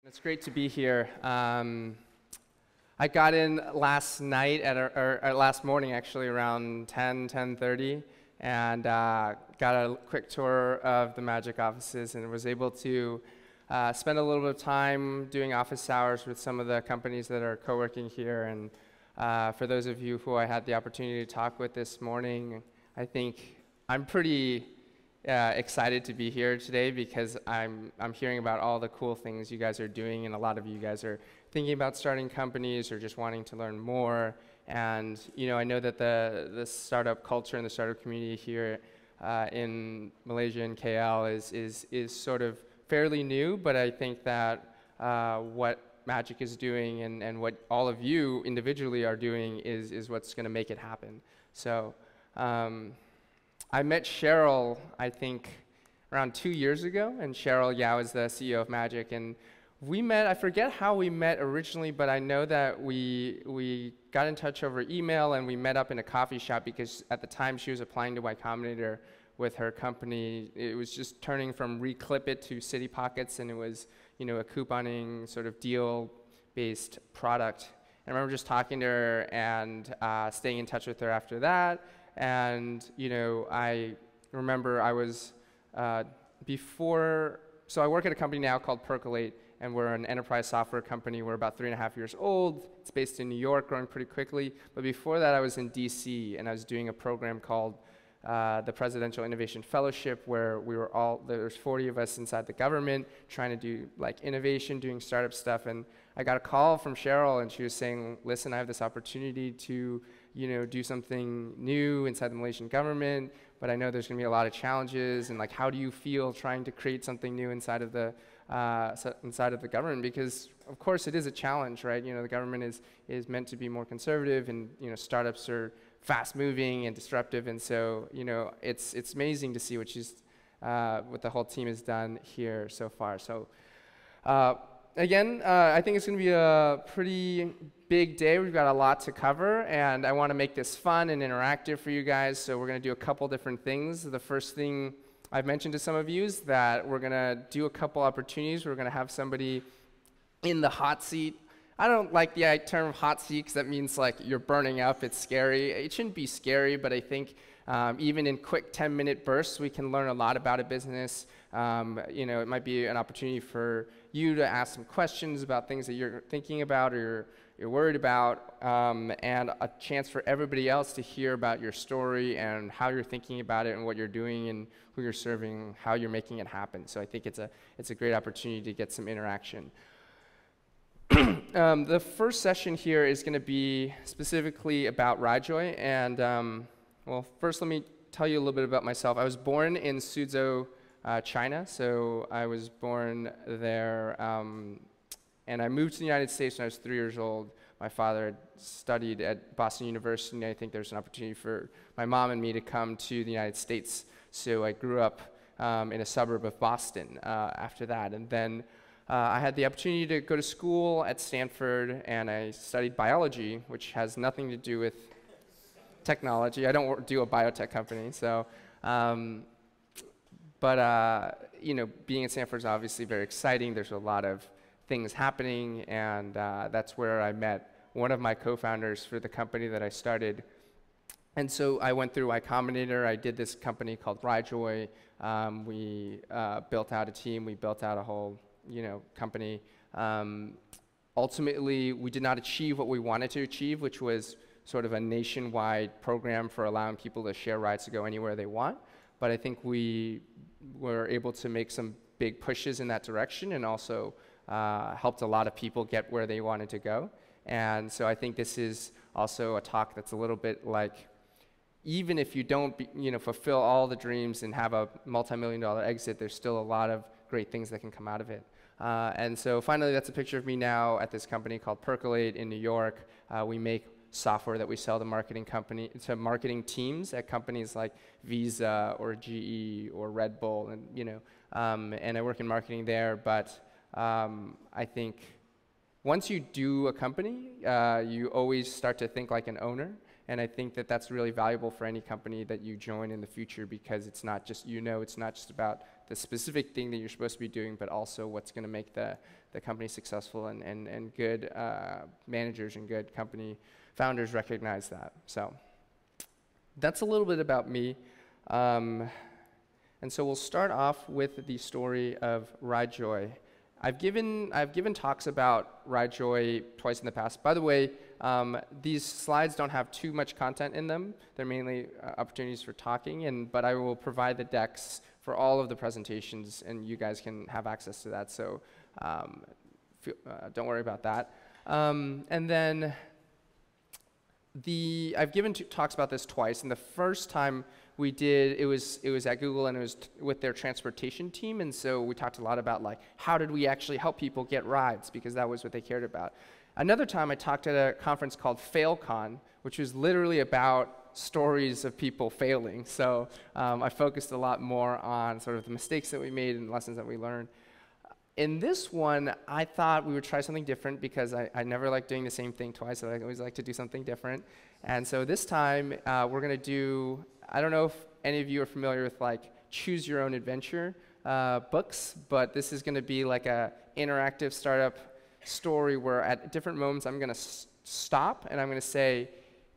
It's great to be here. I got in last night, or last morning actually, around 10:30, and got a quick tour of the MaGIC offices and was able to spend a little bit of time doing office hours with some of the companies that are co-working here. And for those of you who I had the opportunity to talk with this morning, I think I'm pretty excited to be here today because I'm hearing about all the cool things you guys are doing, and a lot of you guys are thinking about starting companies or just wanting to learn more. And I know that the startup culture and the startup community here in Malaysia and KL is sort of fairly new, but I think that what MaGIC is doing and what all of you individually are doing is what's going to make it happen. So. I met Cheryl, I think, around 2 years ago, and Cheryl Yao is the CEO of MaGIC, and we met, I forget how we met originally, but I know that we got in touch over email, and we met up in a coffee shop because at the time she was applying to Y-Combinator with her company. It was just turning from Reclip It to City Pockets, and it was a couponing sort of deal-based product. And I remember just talking to her and staying in touch with her after that. And I remember I was so I work at a company now called Percolate, and we're an enterprise software company. We're about 3.5 years old. It's based in New York, growing pretty quickly. But before that, I was in DC, and I was doing a program called the Presidential Innovation Fellowship, where there's 40 of us inside the government trying to do like innovation, doing startup stuff. And I got a call from Cheryl, and she was saying, listen, I have this opportunity to do something new inside the Malaysian government, but I know there's going to be a lot of challenges, and like, how do you feel trying to create something new inside of the government? Because of course it is a challenge, right? The government is meant to be more conservative, and startups are fast-moving and disruptive, and so it's amazing to see what the whole team has done here so far. So again, I think it's going to be a pretty big day. We've got a lot to cover, and I want to make this fun and interactive for you guys, so we're going to do a couple different things. The first thing I've mentioned to some of you is that we're going to do a couple opportunities. We're going to have somebody in the hot seat. I don't like the term hot seat because that means like you're burning up. It's scary. It shouldn't be scary, but I think even in quick 10-minute bursts, we can learn a lot about a business. It might be an opportunity for you to ask some questions about things that you're thinking about or you're worried about, and a chance for everybody else to hear about your story and how you're thinking about it and what you're doing and who you're serving, how you're making it happen. So I think it's a great opportunity to get some interaction. The first session here is going to be specifically about RideJoy, and well, first let me tell you a little bit about myself. I was born in Suzhou, China, so I was born there, and I moved to the United States when I was 3 years old. My father had studied at Boston University, and I think there's an opportunity for my mom and me to come to the United States, so I grew up in a suburb of Boston after that, and then I had the opportunity to go to school at Stanford, and I studied biology, which has nothing to do with technology. I don't do a biotech company, so, being at Stanford is obviously very exciting. There's a lot of things happening, and that's where I met one of my co-founders for the company that I started. And so I went through Y-Combinator. I did this company called RideJoy. We built out a team. We built out a whole company. Ultimately, we did not achieve what we wanted to achieve, which was sort of a nationwide program for allowing people to share rides to go anywhere they want. But I think we were able to make some big pushes in that direction, and also helped a lot of people get where they wanted to go. And so I think this is also a talk that's a little bit like, even if you don't fulfill all the dreams and have a multi-million-dollar exit, there's still a lot of great things that can come out of it. And so finally, that's a picture of me now at this company called Percolate in New York. We make software that we sell to marketing teams at companies like Visa or GE or Red Bull, and I work in marketing there. But I think once you do a company, you always start to think like an owner, And I think that that's really valuable for any company that you join in the future, because it's not just, it's not just about the specific thing that you're supposed to be doing, but also what's going to make the company successful, and good managers and good company founders recognize that. So that's a little bit about me. And so we'll start off with the story of RideJoy. I've given talks about RideJoy twice in the past. By the way, these slides don't have too much content in them. They're mainly opportunities for talking, but I will provide the decks for all of the presentations, and you guys can have access to that. So don't worry about that. And then I've given talks about this twice, and the first time we did, it was at Google, and it was with their transportation team, and so we talked a lot about like, how did we actually help people get rides, because that was what they cared about. Another time I talked at a conference called FailCon, which was literally about stories of people failing. So I focused a lot more on sort of the mistakes that we made and lessons that we learned. In this one, I thought we would try something different, because I never like doing the same thing twice. So I always like to do something different. And so this time, we're going to do, I don't know if any of you are familiar with like Choose Your Own Adventure books, but this is going to be like a interactive startup story where at different moments I'm going to stop and I'm going to say,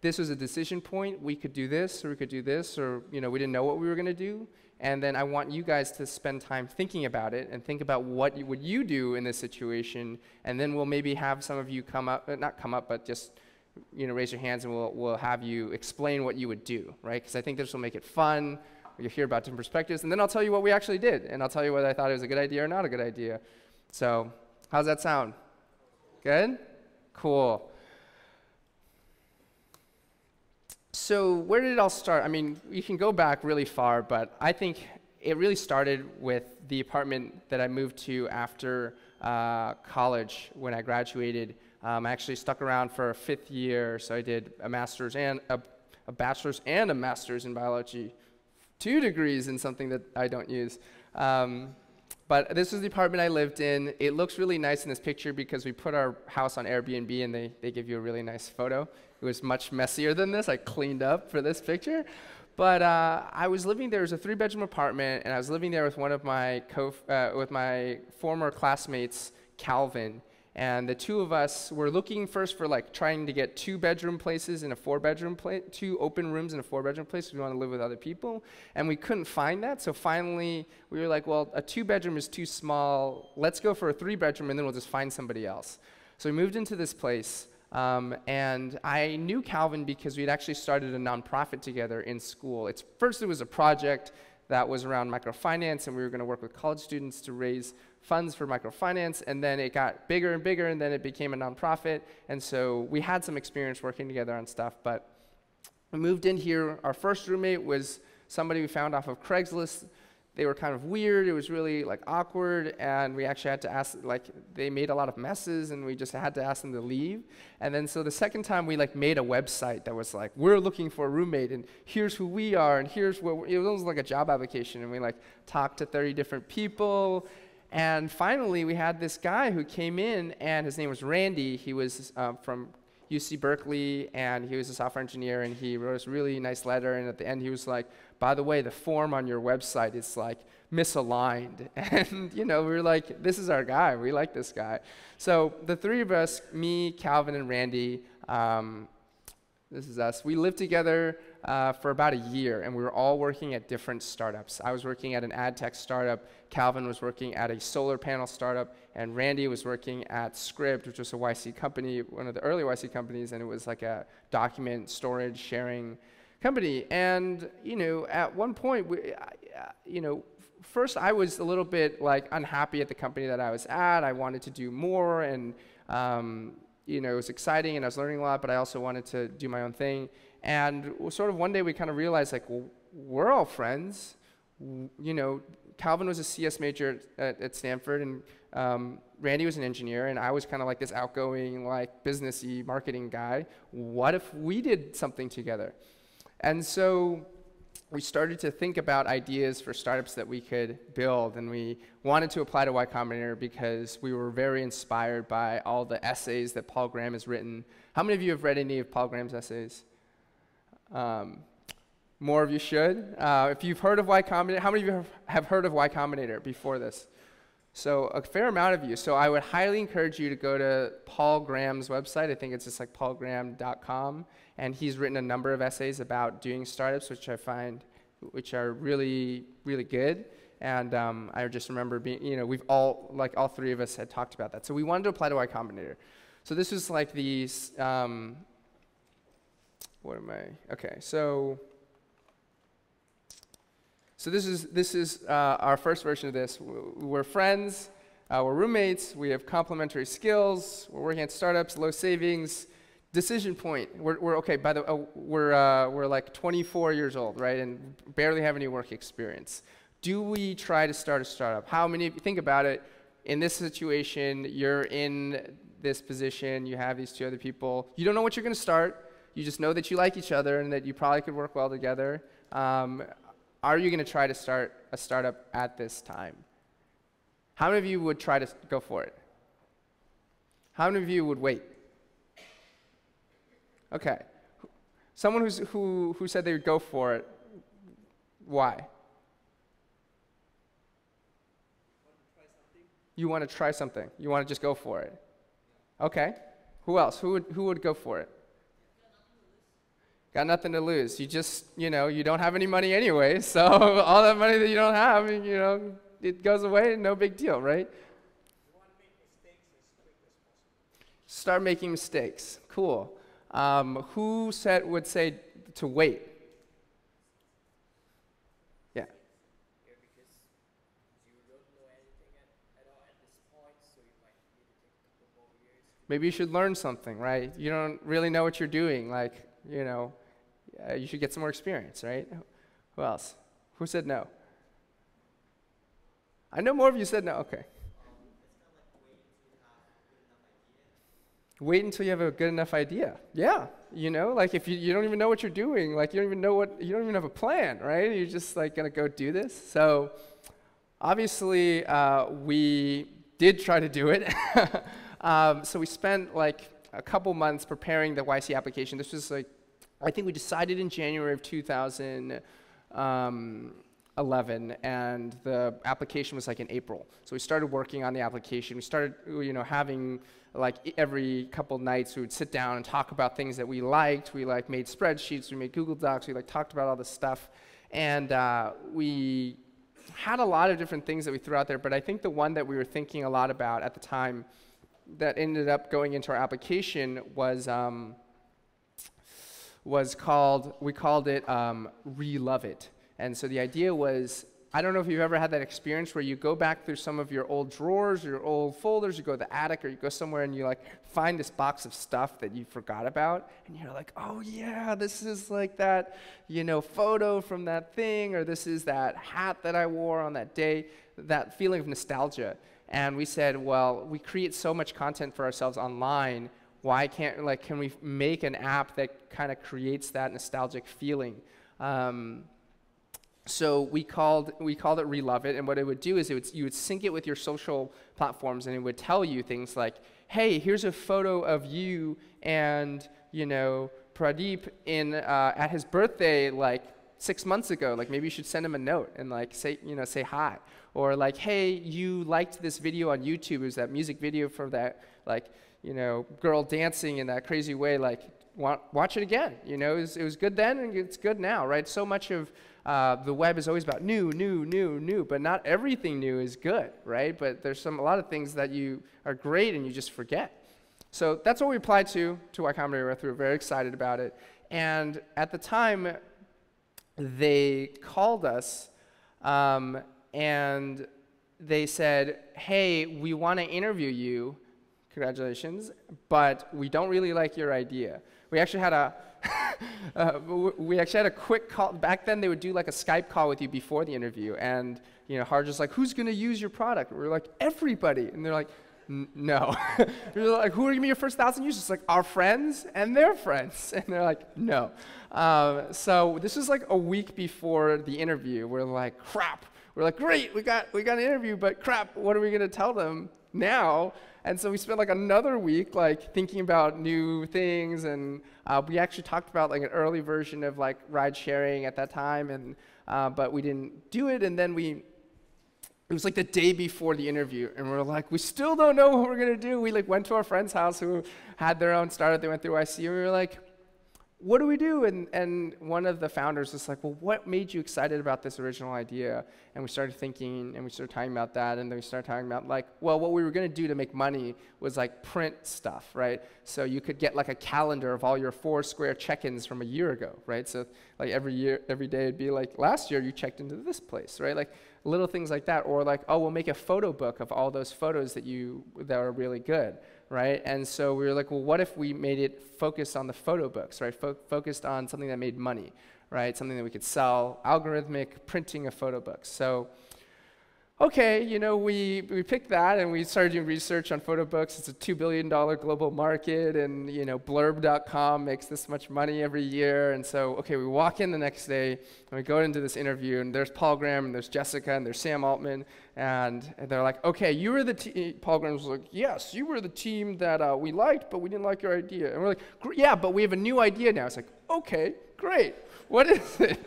this was a decision point, we could do this, or we could do this, or we didn't know what we were going to do. And then I want you guys to spend time thinking about it and think about what would you do in this situation. And then we'll maybe have some of you come up, not come up, but just raise your hands, and we'll have you explain what you would do, right? Because I think this will make it fun. You'll hear about different perspectives, and then I'll tell you what we actually did, and I'll tell you whether I thought it was a good idea or not a good idea. So how's that sound? Good? Cool. So where did it all start? I mean, you can go back really far, but I think it really started with the apartment that I moved to after college when I graduated. I actually stuck around for a 5th year, so I did a master's and a bachelor's and a master's in biology, 2 degrees in something that I don't use. But this was the apartment I lived in. It looks really nice in this picture because we put our house on Airbnb, and they give you a really nice photo. It was much messier than this. I cleaned up for this picture. But I was living there. It was a 3-bedroom apartment, and I was living there with one of my with my former classmates, Calvin. And the two of us were looking first for like trying to get 2-bedroom places and a 4-bedroom place, 2 open rooms in a 4-bedroom place. We want to live with other people, and we couldn't find that. So finally, we were like, well, a 2-bedroom is too small. Let's go for a 3-bedroom, and then we'll just find somebody else. So we moved into this place, and I knew Calvin because we had actually started a nonprofit together in school. First, it was a project that was around microfinance, and we were going to work with college students to raise funds for microfinance, and then it got bigger and bigger, and then it became a nonprofit, and so we had some experience working together on stuff. But we moved in here. Our first roommate was somebody we found off of Craigslist. They were kind of weird. It was really like awkward, and we actually had to ask, like, they made a lot of messes, and we just had to ask them to leave. And then so the second time we like made a website that was like, we're looking for a roommate, and here's who we are, and here's what it was like a job application, and we like talked to 30 different people. And finally, we had this guy who came in, and his name was Randy. He was from UC Berkeley, and he was a software engineer, and he wrote us a really nice letter, and at the end he was like, by the way, the form on your website is like misaligned. And we were like, this is our guy. We like this guy. So the 3 of us, me, Calvin, and Randy, this is us. We lived together for about a year, and we were all working at different startups. I was working at an ad tech startup. Calvin was working at a solar panel startup, and Randy was working at Script, which was a YC company, one of the early YC companies, and it was like a document storage sharing company. And at one point, first I was a little bit like unhappy at the company that I was at. I wanted to do more, and it was exciting, and I was learning a lot, but I also wanted to do my own thing. And sort of one day we kind of realized, like, well, we're all friends. Calvin was a CS major at Stanford, and Randy was an engineer, and I was kind of like this outgoing, like, businessy marketing guy. What if we did something together? And so we started to think about ideas for startups that we could build, and we wanted to apply to Y-Combinator because we were very inspired by all the essays that Paul Graham has written. How many of you have read any of Paul Graham's essays? More of you should. If you've heard of Y-Combinator, how many of you have heard of Y-Combinator before this? So a fair amount of you. So I would highly encourage you to go to Paul Graham's website. I think it's just like paulgraham.com. And he's written a number of essays about doing startups, which I find, which are really, really good. And I just remember being, we've all, like all three of us had talked about that. So we wanted to apply to Y-Combinator. So this was like these, okay, so this is our first version of this. We're friends, we're roommates, we have complementary skills, we're working at startups, low savings, decision point. We're okay. By the we're like 24 years old, right, and barely have any work experience. Do we try to start a startup? How many of you think about it? In this situation, you're in this position, you have these two other people. You don't know what you're going to start. You just know that you like each other and that you probably could work well together. Are you going to try to start a startup at this time? How many of you would try to go for it? How many of you would wait? Okay. Someone who said they would go for it, why? You want to try something. You want to just go for it. Okay. Who else? Who would go for it? Got nothing to lose. You just, you don't have any money anyway, so all that money that you don't have, it goes away, no big deal, right? You want to make mistakes as quick as possible. Start making mistakes. Cool. Who would say to wait? Yeah. Because you don't know anything at all at this point, so you might need to take a couple more years. Maybe you should learn something, right? You don't really know what you're doing, like, you should get some more experience, right? Who else? Who said no? I know more of you said no. Okay. Wait until you have a good enough idea. Yeah, like if you don't even know what you're doing, like you don't even have a plan, right? You're just like gonna go do this. So obviously we did try to do it. So we spent like a couple months preparing the YC application. This was like, I think we decided in January of 2011, and the application was like in April. So we started working on the application. We started, having like every couple nights we would sit down and talk about things that we liked. We like made spreadsheets, we made Google Docs, we like talked about all this stuff, and we had a lot of different things that we threw out there. But I think the one that we were thinking a lot about at the time that ended up going into our application was called Relove It. And so the idea was, I don't know if you've ever had that experience where you go back through some of your old drawers, your old folders, you go to the attic or you go somewhere and you like find this box of stuff that you forgot about, and you're like, oh yeah, this is like that, photo from that thing, or this is that hat that I wore on that day, that feeling of nostalgia. And we said, well, we create so much content for ourselves online, why can we make an app that kind of creates that nostalgic feeling? So we called it Relove It, and what it would do is you would sync it with your social platforms, and it would tell you things like, hey, here's a photo of you and Pradeep at his birthday like 6 months ago. Like maybe you should send him a note and like say hi, or like, hey, you liked this video on YouTube. It was that music video for that girl dancing in that crazy way, like, watch it again. It was good then and it's good now, right? So much of the web is always about new, but not everything new is good, right? But there's a lot of things that you are great and you just forget. So that's what we applied to Y-Combinator. We were very excited about it. And at the time, they called us and they said, hey, we want to interview you. Congratulations, but we don't really like your idea. We actually had a quick call. Back then, they would do like a Skype call with you before the interview, and Harj was like, "Who's going to use your product?" And we're like, "Everybody," and they're like, "No." We're like, "Who are going to be your first 1,000 users?" It's like, "Our friends and their friends," and they're like, "No." So this was like a week before the interview. We're like, "Crap." We're like, "Great, we got an interview, but crap, what are we going to tell them?" now. And so we spent like another week like thinking about new things, and we actually talked about like an early version of like ride sharing at that time, and but we didn't do it. And then it was like the day before the interview, and we were like, we still don't know what we're gonna do. We like went to our friend's house who had their own startup. They went through YC, and we were like, what do we do? And one of the founders was like, well, what made you excited about this original idea? And we started thinking, and we started talking about that, and then we started talking about like, well, what we were gonna do to make money was like print stuff, right? So you could get like a calendar of all your Foursquare check-ins from a year ago, right? So like every day it'd be like, last year you checked into this place, right? Like little things like that, or like, oh, we'll make a photo book of all those photos that are really good, right? And so we were like, well, what if we made it focused on the photo books, right? Focused on something that made money, right? Something that we could sell, algorithmic printing of photo books. So, okay, you know, we picked that, and we started doing research on photo books. It's a $2 billion global market, and you know, blurb.com makes this much money every year. And so, okay, we walk in the next day, and we go into this interview, and there's Paul Graham, and there's Jessica, and there's Sam Altman, and they're like, okay, you were the team. Paul Graham was like, yes, you were the team that we liked, but we didn't like your idea. And we're like, yeah, but we have a new idea now. It's like, okay, great. What is it?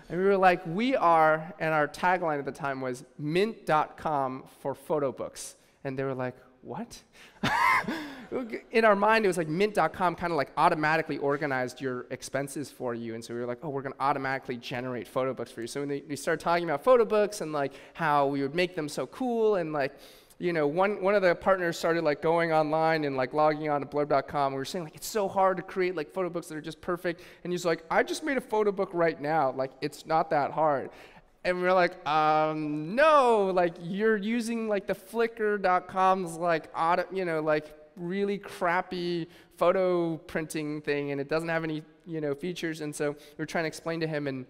And we were like, we are, and our tagline at the time was mint.com for photo books. And they were like, what? In our mind, it was like mint.com kind of like automatically organized your expenses for you. And so we were like, oh, we're going to automatically generate photo books for you. So when we started talking about photo books and like how we would make them so cool, and like, you know, one of the partners started like going online and like logging on to blurb.com. We were saying like, it's so hard to create like photo books that are just perfect. And he's like, I just made a photo book right now. Like, it's not that hard. And we were like, no, like you're using like the flickr.com's like you know, like really crappy photo printing thing, and it doesn't have any, you know, features. And so we were trying to explain to him, and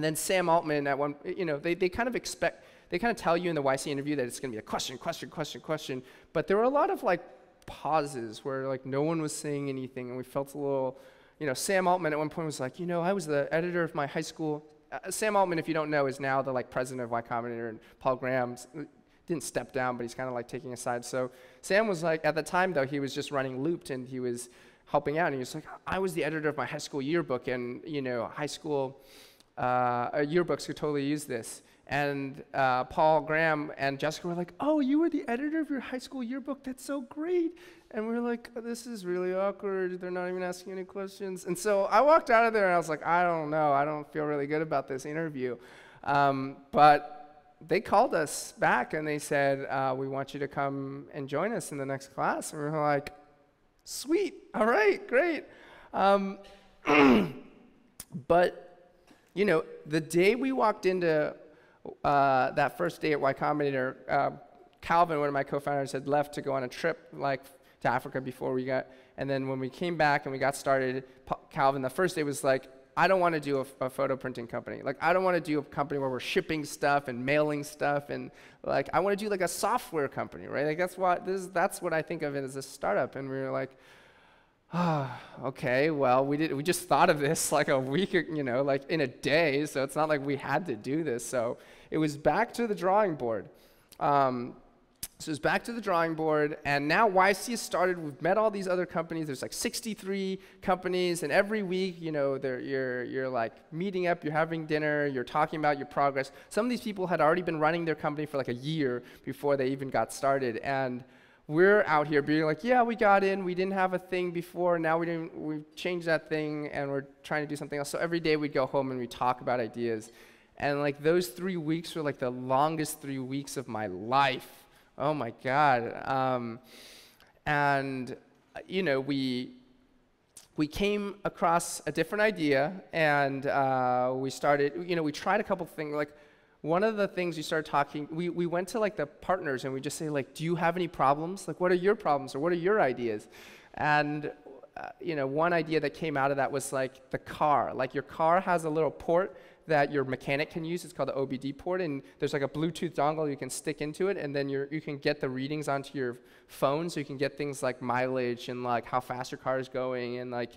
then Sam Altman at one, you know, they kind of tell you in the YC interview that it's going to be a question, but there were a lot of like pauses where like no one was saying anything, and we felt a little, you know, Sam Altman at one point was like, you know, I was the editor of my high school. Sam Altman, if you don't know, is now the like president of Y-Combinator, and Paul Graham didn't step down, but he's kind of like taking a side. So Sam was like, at the time though, he was just running Looped, and he was helping out, and he was like, I was the editor of my high school yearbook, and you know, high school yearbooks could totally use this. And Paul Graham and Jessica were like, oh, you were the editor of your high school yearbook? That's so great. And we were like, this is really awkward. They're not even asking any questions. And so I walked out of there, and I was like, I don't know. I don't feel really good about this interview. But they called us back, and they said, we want you to come and join us in the next class. And we were like, sweet. All right, great. But, you know, the day we walked into that first day at Y Combinator, Calvin, one of my co-founders, had left to go on a trip like to Africa before we got, and then when we came back and we got started, Calvin, the first day was like, I don't want to do a photo printing company. Like, I don't want to do a company where we're shipping stuff and mailing stuff, and like, I want to do like a software company, right? Like, that's what I think of it as a startup. And we were like, okay, well, we just thought of this like a week, you know, like in a day, so it's not like we had to do this. So it was back to the drawing board. So it's back to the drawing board, and now YC has started. We've met all these other companies. There's like 63 companies, and every week, you know, you're like meeting up, you're having dinner, you're talking about your progress. Some of these people had already been running their company for like a year before they even got started, and we're out here being like, yeah, we got in, we didn't have a thing before, now we've changed that thing, and we're trying to do something else. So every day we'd go home and we'd talk about ideas. And like those 3 weeks were like the longest 3 weeks of my life. Oh my God. And you know, we came across a different idea, and we started, you know, we tried a couple things. Like, one of the things we started talking, we went to like the partners, and we just say like, do you have any problems? Like, what are your problems, or what are your ideas? And you know, one idea that came out of that was like the car. Like, your car has a little port that your mechanic can use. It's called the OBD port, and there's like a Bluetooth dongle you can stick into it, and then you can get the readings onto your phone, so you can get things like mileage and like how fast your car is going, and like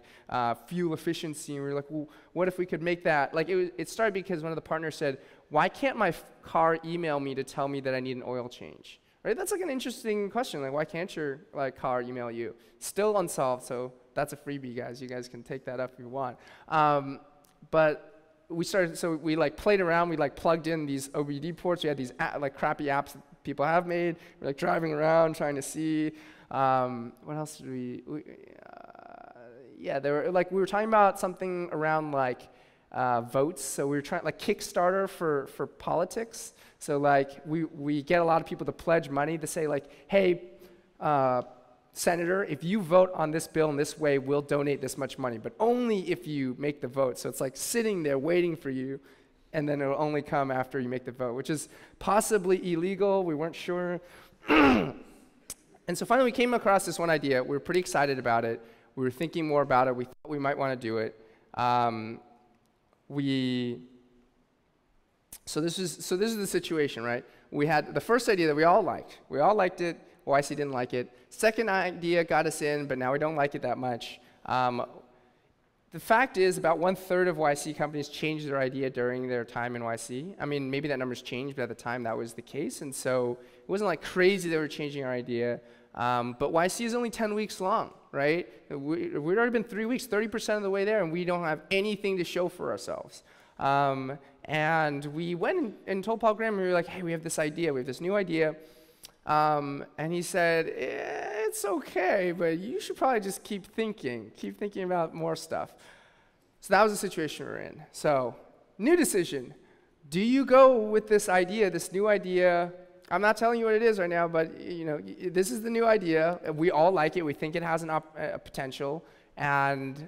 fuel efficiency. And we were like, well, what if we could make that? Like, it started because one of the partners said, why can't my car email me to tell me that I need an oil change? right? That's like an interesting question. Like, why can't your like car email you? Still unsolved, so that's a freebie, guys. You guys can take that up if you want. But we started, so we like played around. We like plugged in these OBD ports. We had these like crappy apps that people have made. We're like driving around trying to see. What else did we yeah, there were like we were talking about something around like votes. So we were trying like Kickstarter for politics. So like we get a lot of people to pledge money to say like, hey, Senator, if you vote on this bill in this way, we'll donate this much money, but only if you make the vote. So it's like sitting there waiting for you, and then it'll only come after you make the vote, which is possibly illegal. We weren't sure. And so finally we came across this one idea. We were pretty excited about it. We were thinking more about it. We thought we might want to do it. So this is the situation, right? We had the first idea that we all liked. We all liked it. YC didn't like it. Second idea got us in, but now we don't like it that much. The fact is, about 1/3 of YC companies changed their idea during their time in YC. I mean, maybe that number's changed, but at the time that was the case. And so it wasn't like crazy they were changing our idea. But YC is only 10 weeks long, right? We'd already been 3 weeks, 30% of the way there, and we don't have anything to show for ourselves. And we went and told Paul Graham, we were like, hey, we have this idea. We have this new idea. And he said, it's okay, but you should probably just keep thinking about more stuff. So that was the situation we were in. So, new decision. Do you go with this idea, this new idea? I'm not telling you what it is right now, but you know, this is the new idea. We all like it. We think it has a potential. And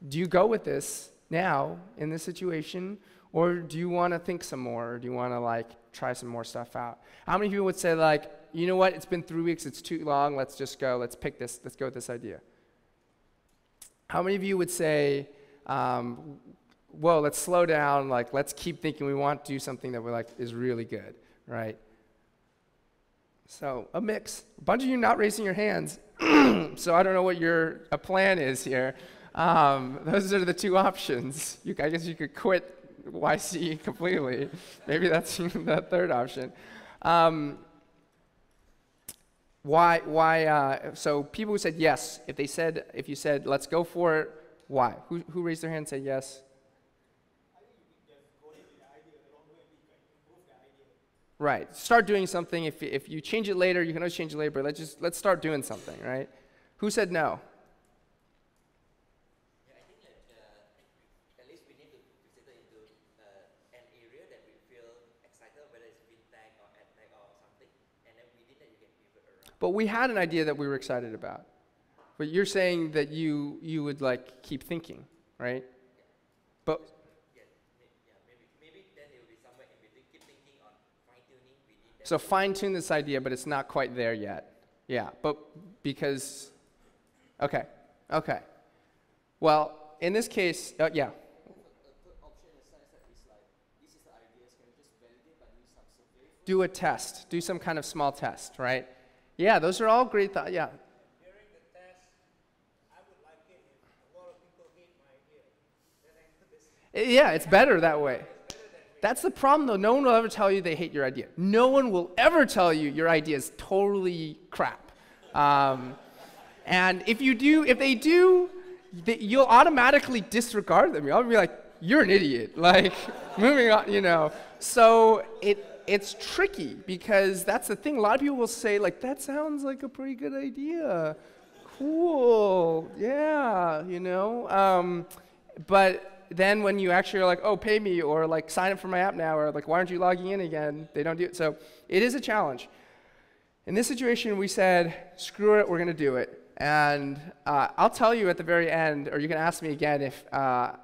do you go with this now in this situation, or do you want to think some more, or do you want to like try some more stuff out? How many people would say like, you know what, it's been 3 weeks, it's too long, let's just go, let's pick this, let's go with this idea? How many of you would say, whoa, let's slow down, like let's keep thinking, we want to do something that we're like is really good, right? So a mix. A bunch of you not raising your hands, so I don't know what your plan is here. Those are the two options. I guess you could quit YC completely. Maybe that's the third option. So people who said yes, if you said let's go for it, why? Who raised their hand and said yes? I think you can just go with the idea along the way, we can improve the idea. Right. Start doing something. If you change it later, you can always change it later, but let's start doing something, right? Who said no? Yeah, I think at least we need to consider into an area that we feel excited, whether it's fintech or edtech or something, and then within that you can pivot around. But we had an idea that we were excited about. But you're saying that you would like keep thinking, right? Yeah. But Maybe then it will be somewhere in between. Keep thinking on fine-tuning within that. so fine-tune this idea, but it's not quite there yet. Yeah, but because, okay. Well, in this case, yeah. A third option in the sense that is like, this is the idea, can you just validate by doing some survey? Do a test. Do some kind of small test, right? Yeah, those are all great thoughts. Yeah. During the test, I would like it if a lot of people hate my idea. Then I put this. Yeah, it's better that way. That's the problem, though. No one will ever tell you they hate your idea. No one will ever tell you your idea is totally crap. And if they do, you'll automatically disregard them. You'll be like, you're an idiot. Like, moving on, you know. So it's tricky because that's the thing. A lot of people will say, like, that sounds like a pretty good idea. Cool. Yeah, you know. But then when you actually are like, oh, pay me, or like sign up for my app now, or like, why aren't you logging in again? They don't do it. So it is a challenge. In this situation, we said, screw it, we're going to do it. And I'll tell you at the very end, or you can ask me again if I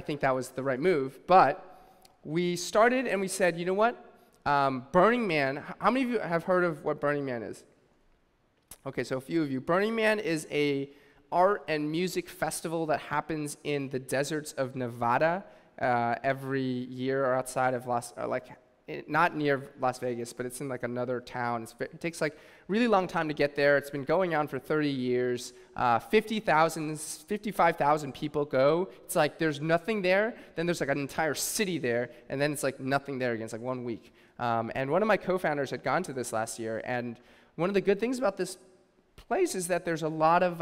think that was the right move. But we started and we said, you know what? Burning Man, how many of you have heard of what Burning Man is? Okay, so a few of you. Burning Man is a art and music festival that happens in the deserts of Nevada every year, or outside of not near Las Vegas, but it's in like another town. It takes like really long time to get there. It's been going on for 30 years. 55,000 people go. It's like there's nothing there, then there's like an entire city there, and then it's like nothing there again. It's like 1 week. And one of my co-founders had gone to this last year, and one of the good things about this place is that there's a lot of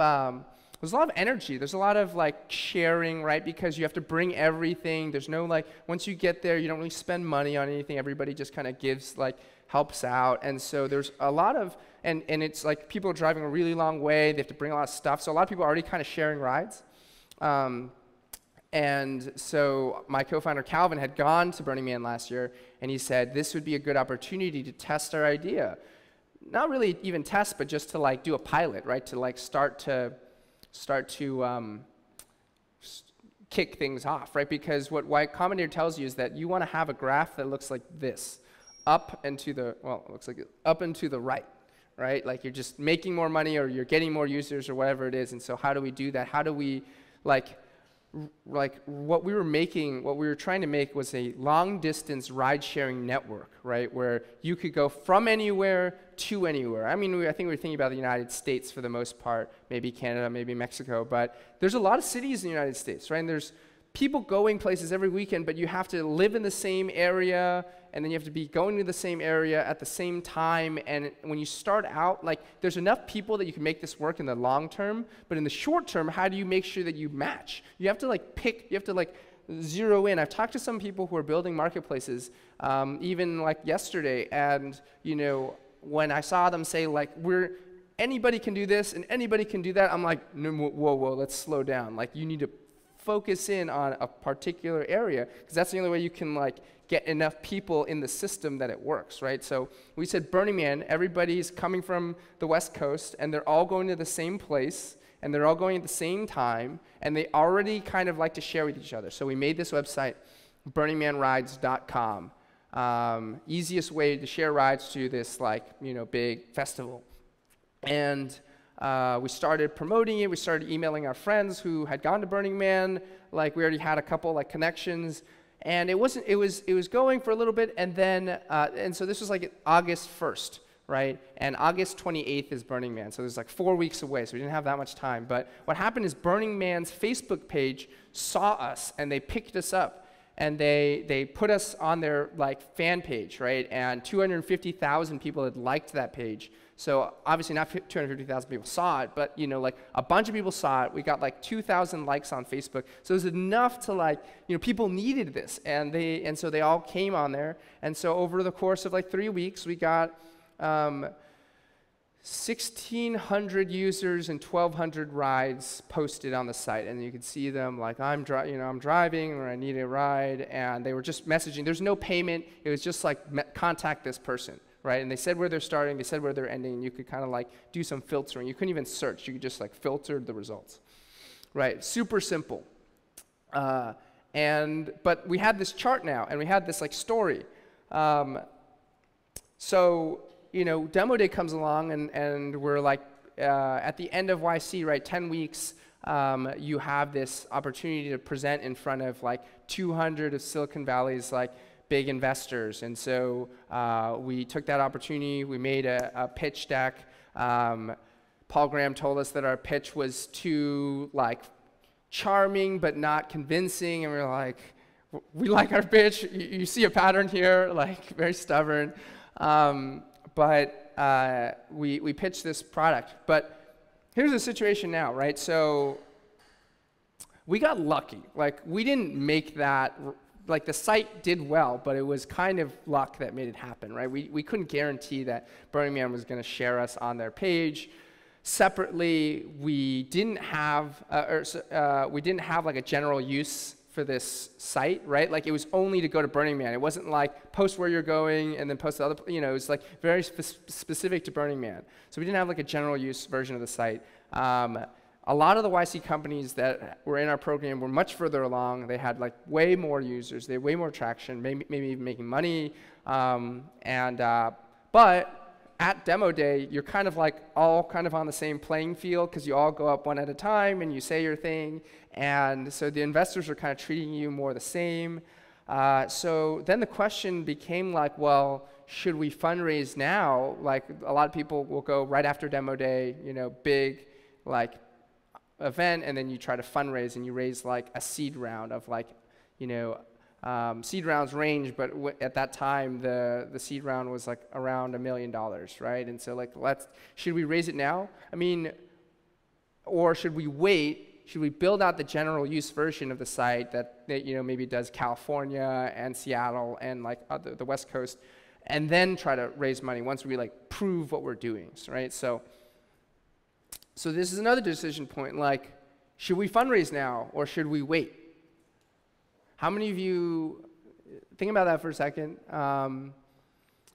energy. There's a lot of like sharing, right? Because you have to bring everything. There's no like, once you get there, you don't really spend money on anything. Everybody just kind of gives, like, helps out. And so there's a lot of, and it's like people are driving a really long way. They have to bring a lot of stuff. So a lot of people are already kind of sharing rides. And so my co-founder Calvin had gone to Burning Man last year, and he said this would be a good opportunity to test our idea. Not really even test, but just to like do a pilot, right? To like start to kick things off, right? Because what Y-Combinator tells you is that you want to have a graph that looks like this, up and to the, well, it looks like up and to the right, right? Like you're just making more money or you're getting more users or whatever it is. And so how do we do that? How do we like what we were trying to make was a long-distance ride-sharing network, right, where you could go from anywhere to anywhere. I mean, I think we were thinking about the United States for the most part, maybe Canada, maybe Mexico, but there's a lot of cities in the United States, right, and there's people going places every weekend, but you have to live in the same area, and then you have to be going to the same area at the same time. And when you start out, like, there's enough people that you can make this work in the long term, but in the short term, how do you make sure that you match? You have to like pick, you have to like zero in. I've talked to some people who are building marketplaces, even like yesterday, and you know, when I saw them say like, anybody can do this and anybody can do that, I'm like, no, whoa, let's slow down. Like, you need to focus in on a particular area, because that's the only way you can like get enough people in the system that it works, right? So we said Burning Man, everybody's coming from the West Coast, and they're all going to the same place, and they're all going at the same time, and they already kind of like to share with each other. So we made this website, burningmanrides.com. Easiest way to share rides to this like, you know, big festival. And we started promoting it. We started emailing our friends who had gone to Burning Man. Like, we already had a couple like connections, and it was going for a little bit, and then and so this was like August 1st, right? And August 28th is Burning Man, so it was like 4 weeks away, so we didn't have that much time. But what happened is Burning Man's Facebook page saw us, and they picked us up, and they put us on their like fan page, right? And 250,000 people had liked that page. So obviously not 250,000 people saw it, but you know, like a bunch of people saw it. We got like 2,000 likes on Facebook. So it was enough to like, you know, people needed this, and so they all came on there. And so over the course of like 3 weeks, we got 1,600 users and 1,200 rides posted on the site, and you could see them like, I'm driving, or I need a ride, and they were just messaging. There's no payment. It was just like contact this person. Right, and they said where they're starting, they said where they're ending, and you could kind of like do some filtering. You couldn't even search, you could just like filter the results. Right, super simple. But we had this chart now, and we had this like story. So, you know, demo day comes along, and we're like, at the end of YC, right, 10 weeks, you have this opportunity to present in front of like 200 of Silicon Valley's like big investors. And so we took that opportunity. We made a pitch deck. Paul Graham told us that our pitch was too like charming but not convincing, and we were like, we like our pitch. You see a pattern here, like very stubborn. But we pitched this product. But here's the situation now, right? So we got lucky. Like, we didn't make that. Like, the site did well, but it was kind of luck that made it happen, right? We couldn't guarantee that Burning Man was going to share us on their page. Separately, we didn't have like a general use for this site, right? Like, it was only to go to Burning Man. It wasn't like post where you're going and then post the other, you know, it was like very specific to Burning Man. So we didn't have like a general use version of the site. A lot of the YC companies that were in our program were much further along. They had like way more users, they had way more traction, maybe even making money. But at demo day, you're kind of like all kind of on the same playing field, because you all go up one at a time and you say your thing. And so the investors are kind of treating you more the same. So then the question became like, well, should we fundraise now? Like a lot of people will go right after demo day, big like event, and then you try to fundraise and you raise like a seed round of like, seed rounds range, but at that time the seed round was like around $1 million, right? And so like, should we raise it now? I mean, or should we wait? Should we build out the general use version of the site that maybe does California and Seattle and like the West Coast, and then try to raise money once we like prove what we're doing, right? So this is another decision point. Like, should we fundraise now or should we wait? How many of you think about that for a second?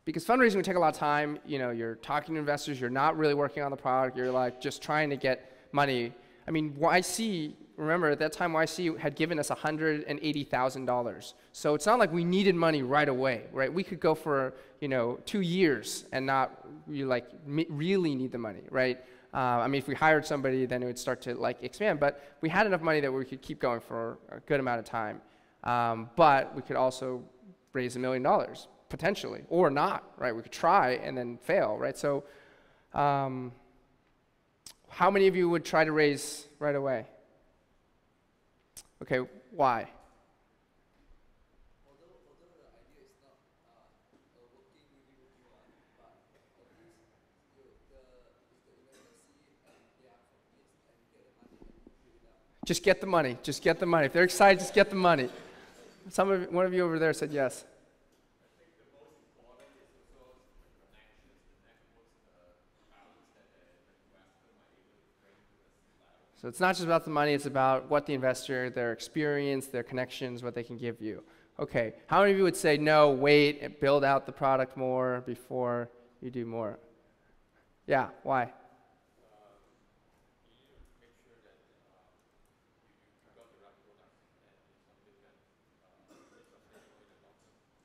Because fundraising would take a lot of time. You're talking to investors. You're not really working on the product. You're like just trying to get money. I mean, YC, remember at that time YC had given us $180,000. So it's not like we needed money right away, right? We could go for 2 years and not really need the money, right? I mean, if we hired somebody, then it would start to like expand. But we had enough money that we could keep going for a good amount of time. But we could also raise $1 million potentially, or not, right? We could try and then fail, right? So. How many of you would try to raise right away? Okay, why? Although the idea is not working really well, but at least if the investors see and they are convinced and get the money and build it up. Just get the money. Just get the money. If they're excited, just get the money. One of you over there said yes. So it's not just about the money, it's about what the investor, their experience, their connections, what they can give you. Okay, how many of you would say, no, wait, and build out the product more before you do more? Yeah, why?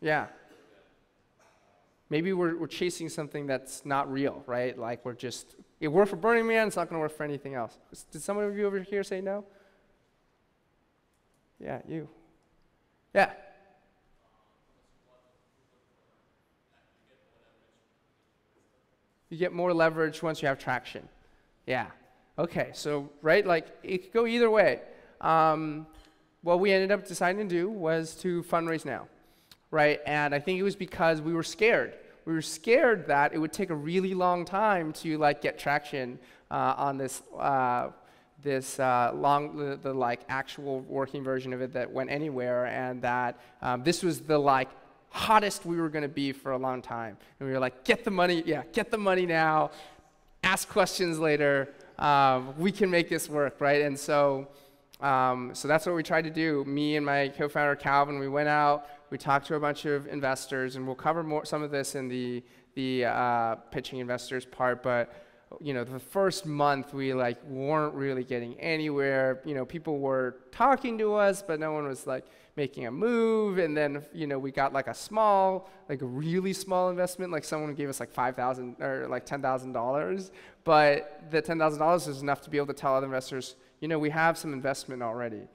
Yeah. Maybe we're chasing something that's not real, right? Like it worked for Burning Man, it's not going to work for anything else. Did some of you over here say no? Yeah, you. Yeah. You get more leverage once you have traction. Yeah. Okay, so, right, like it could go either way. What we ended up deciding to do was to fundraise now, right? And I think it was because we were scared. We were scared that it would take a really long time to like get traction on this the like actual working version of it that went anywhere, and that this was the like hottest we were going to be for a long time. And we were like, get the money, yeah, get the money now, ask questions later, we can make this work, right? And so that's what we tried to do. Me and my co-founder Calvin, we went out, we talked to a bunch of investors, and we'll cover some of this in the pitching investors part, but the first month we like weren't really getting anywhere. People were talking to us, but no one was like making a move. And then we got like a really small investment. Like someone gave us like $5,000 or like $10,000, but the $10,000 was enough to be able to tell other investors, we have some investment already.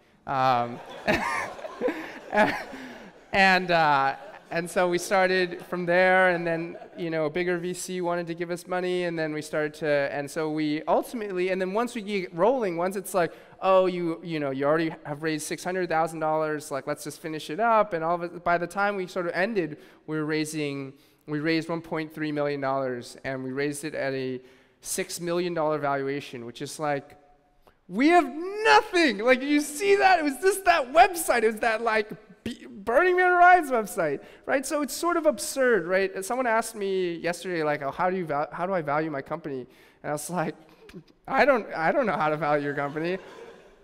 And so we started from there, and then a bigger VC wanted to give us money, and then we started to, and so we ultimately, and then once we get rolling, once it's like, oh, you already have raised $600,000, like let's just finish it up, and all of it. By the time we sort of ended, we raised $1.3 million, and we raised it at a $6 million valuation, which is like, we have nothing. Like, you see that? It was just that website. It was that like Burning Man Rides website, right? So it's sort of absurd, right? Someone asked me yesterday, like, oh, how do I value my company? And I was like, I don't know how to value your company.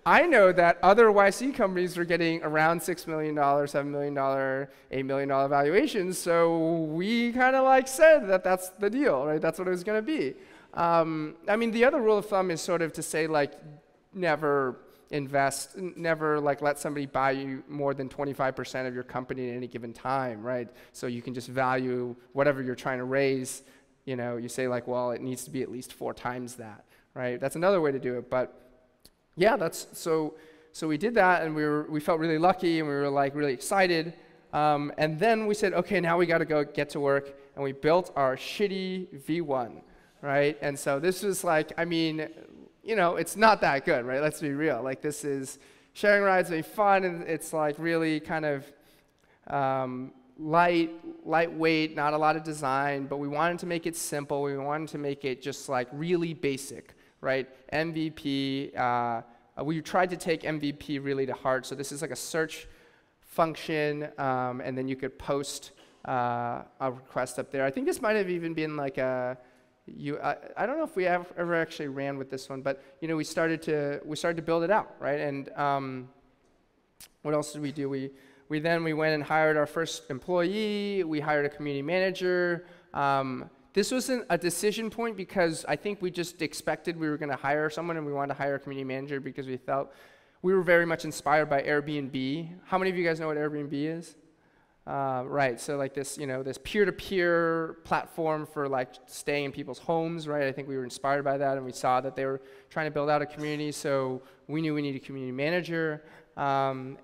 I know that other YC companies are getting around $6 million, $7 million, $8 million valuations. So we kind of like said that that's the deal, right? That's what it was going to be. I mean, the other rule of thumb is sort of to say like, never like let somebody buy you more than 25% of your company at any given time, right? So you can just value whatever you're trying to raise. You say like, well, it needs to be at least 4 times that, right? That's another way to do it. But yeah, so we did that, and we felt really lucky, and we were like really excited. And then we said, okay, now we got to go get to work, and we built our shitty V1, right? And so this was like, I mean, you know, it's not that good, right? Let's be real. Like, this is sharing rides, very fun, and it's like really kind of lightweight, not a lot of design, but we wanted to make it simple. We wanted to make it just like really basic, right? MVP. We tried to take MVP really to heart. So this is like a search function, and then you could post a request up there. I think this might have even been like a I don't know if we ever actually ran with this one, but you know, we started to build it out, right? And what else did we do? We went and hired our first employee. We hired a community manager. This wasn't a decision point because I think we just expected we were going to hire someone, and we wanted to hire a community manager because we felt we were very much inspired by Airbnb. How many of you guys know what Airbnb is? Right, so like this, you know, this peer-to-peer platform for like staying in people's homes, right? I think we were inspired by that, and we saw that they were trying to build out a community, so we knew we needed a community manager. But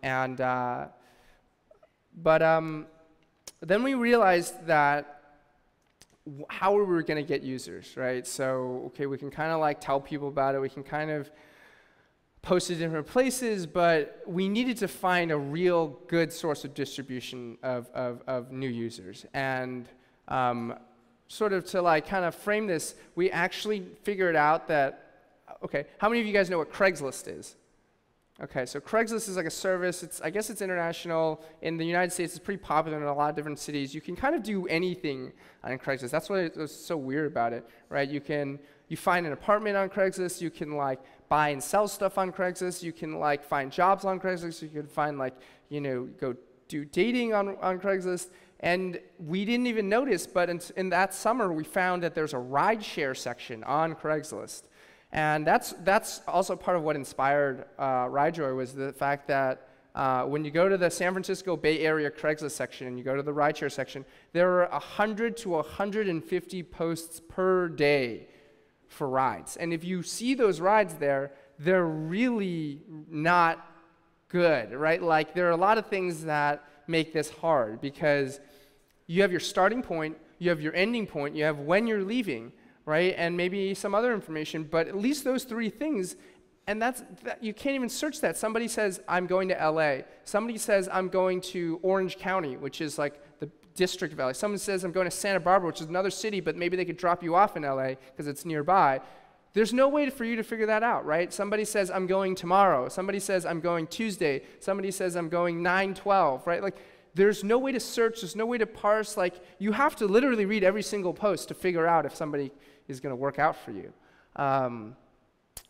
then we realized that how we were going to get users, right? So, okay, we can kind of like tell people about it. We can kind of post it in different places, but we needed to find a real good source of distribution of new users. And sort of to like kind of frame this, we actually figured out that, okay, how many of you guys know what Craigslist is? Okay, so Craigslist is like a service. I guess it's international. In the United States, it's pretty popular in a lot of different cities. You can kind of do anything on Craigslist. That's what was so weird about it, right? You find an apartment on Craigslist. You can like buy and sell stuff on Craigslist. You can like find jobs on Craigslist. You can find like, you know, go do dating on Craigslist. And we didn't even notice, but in that summer, we found that there's a rideshare section on Craigslist. And that's also part of what inspired RideJoy, was the fact that when you go to the San Francisco Bay Area Craigslist section and you go to the rideshare section, there are 100 to 150 posts per day for rides. And if you see those rides there, they're really not good, right? Like, there are a lot of things that make this hard, because you have your starting point, you have your ending point, you have when you're leaving, right? And maybe some other information, but at least those three things, and you can't even search that. Somebody says, I'm going to LA. Somebody says, I'm going to Orange County, which is like the district of LA. Someone says, I'm going to Santa Barbara, which is another city, but maybe they could drop you off in LA because it's nearby. There's no way for you to figure that out, right? Somebody says, I'm going tomorrow. Somebody says, I'm going Tuesday. Somebody says, I'm going 9/12, right? Like, there's no way to search. There's no way to parse. Like, you have to literally read every single post to figure out if somebody is going to work out for you,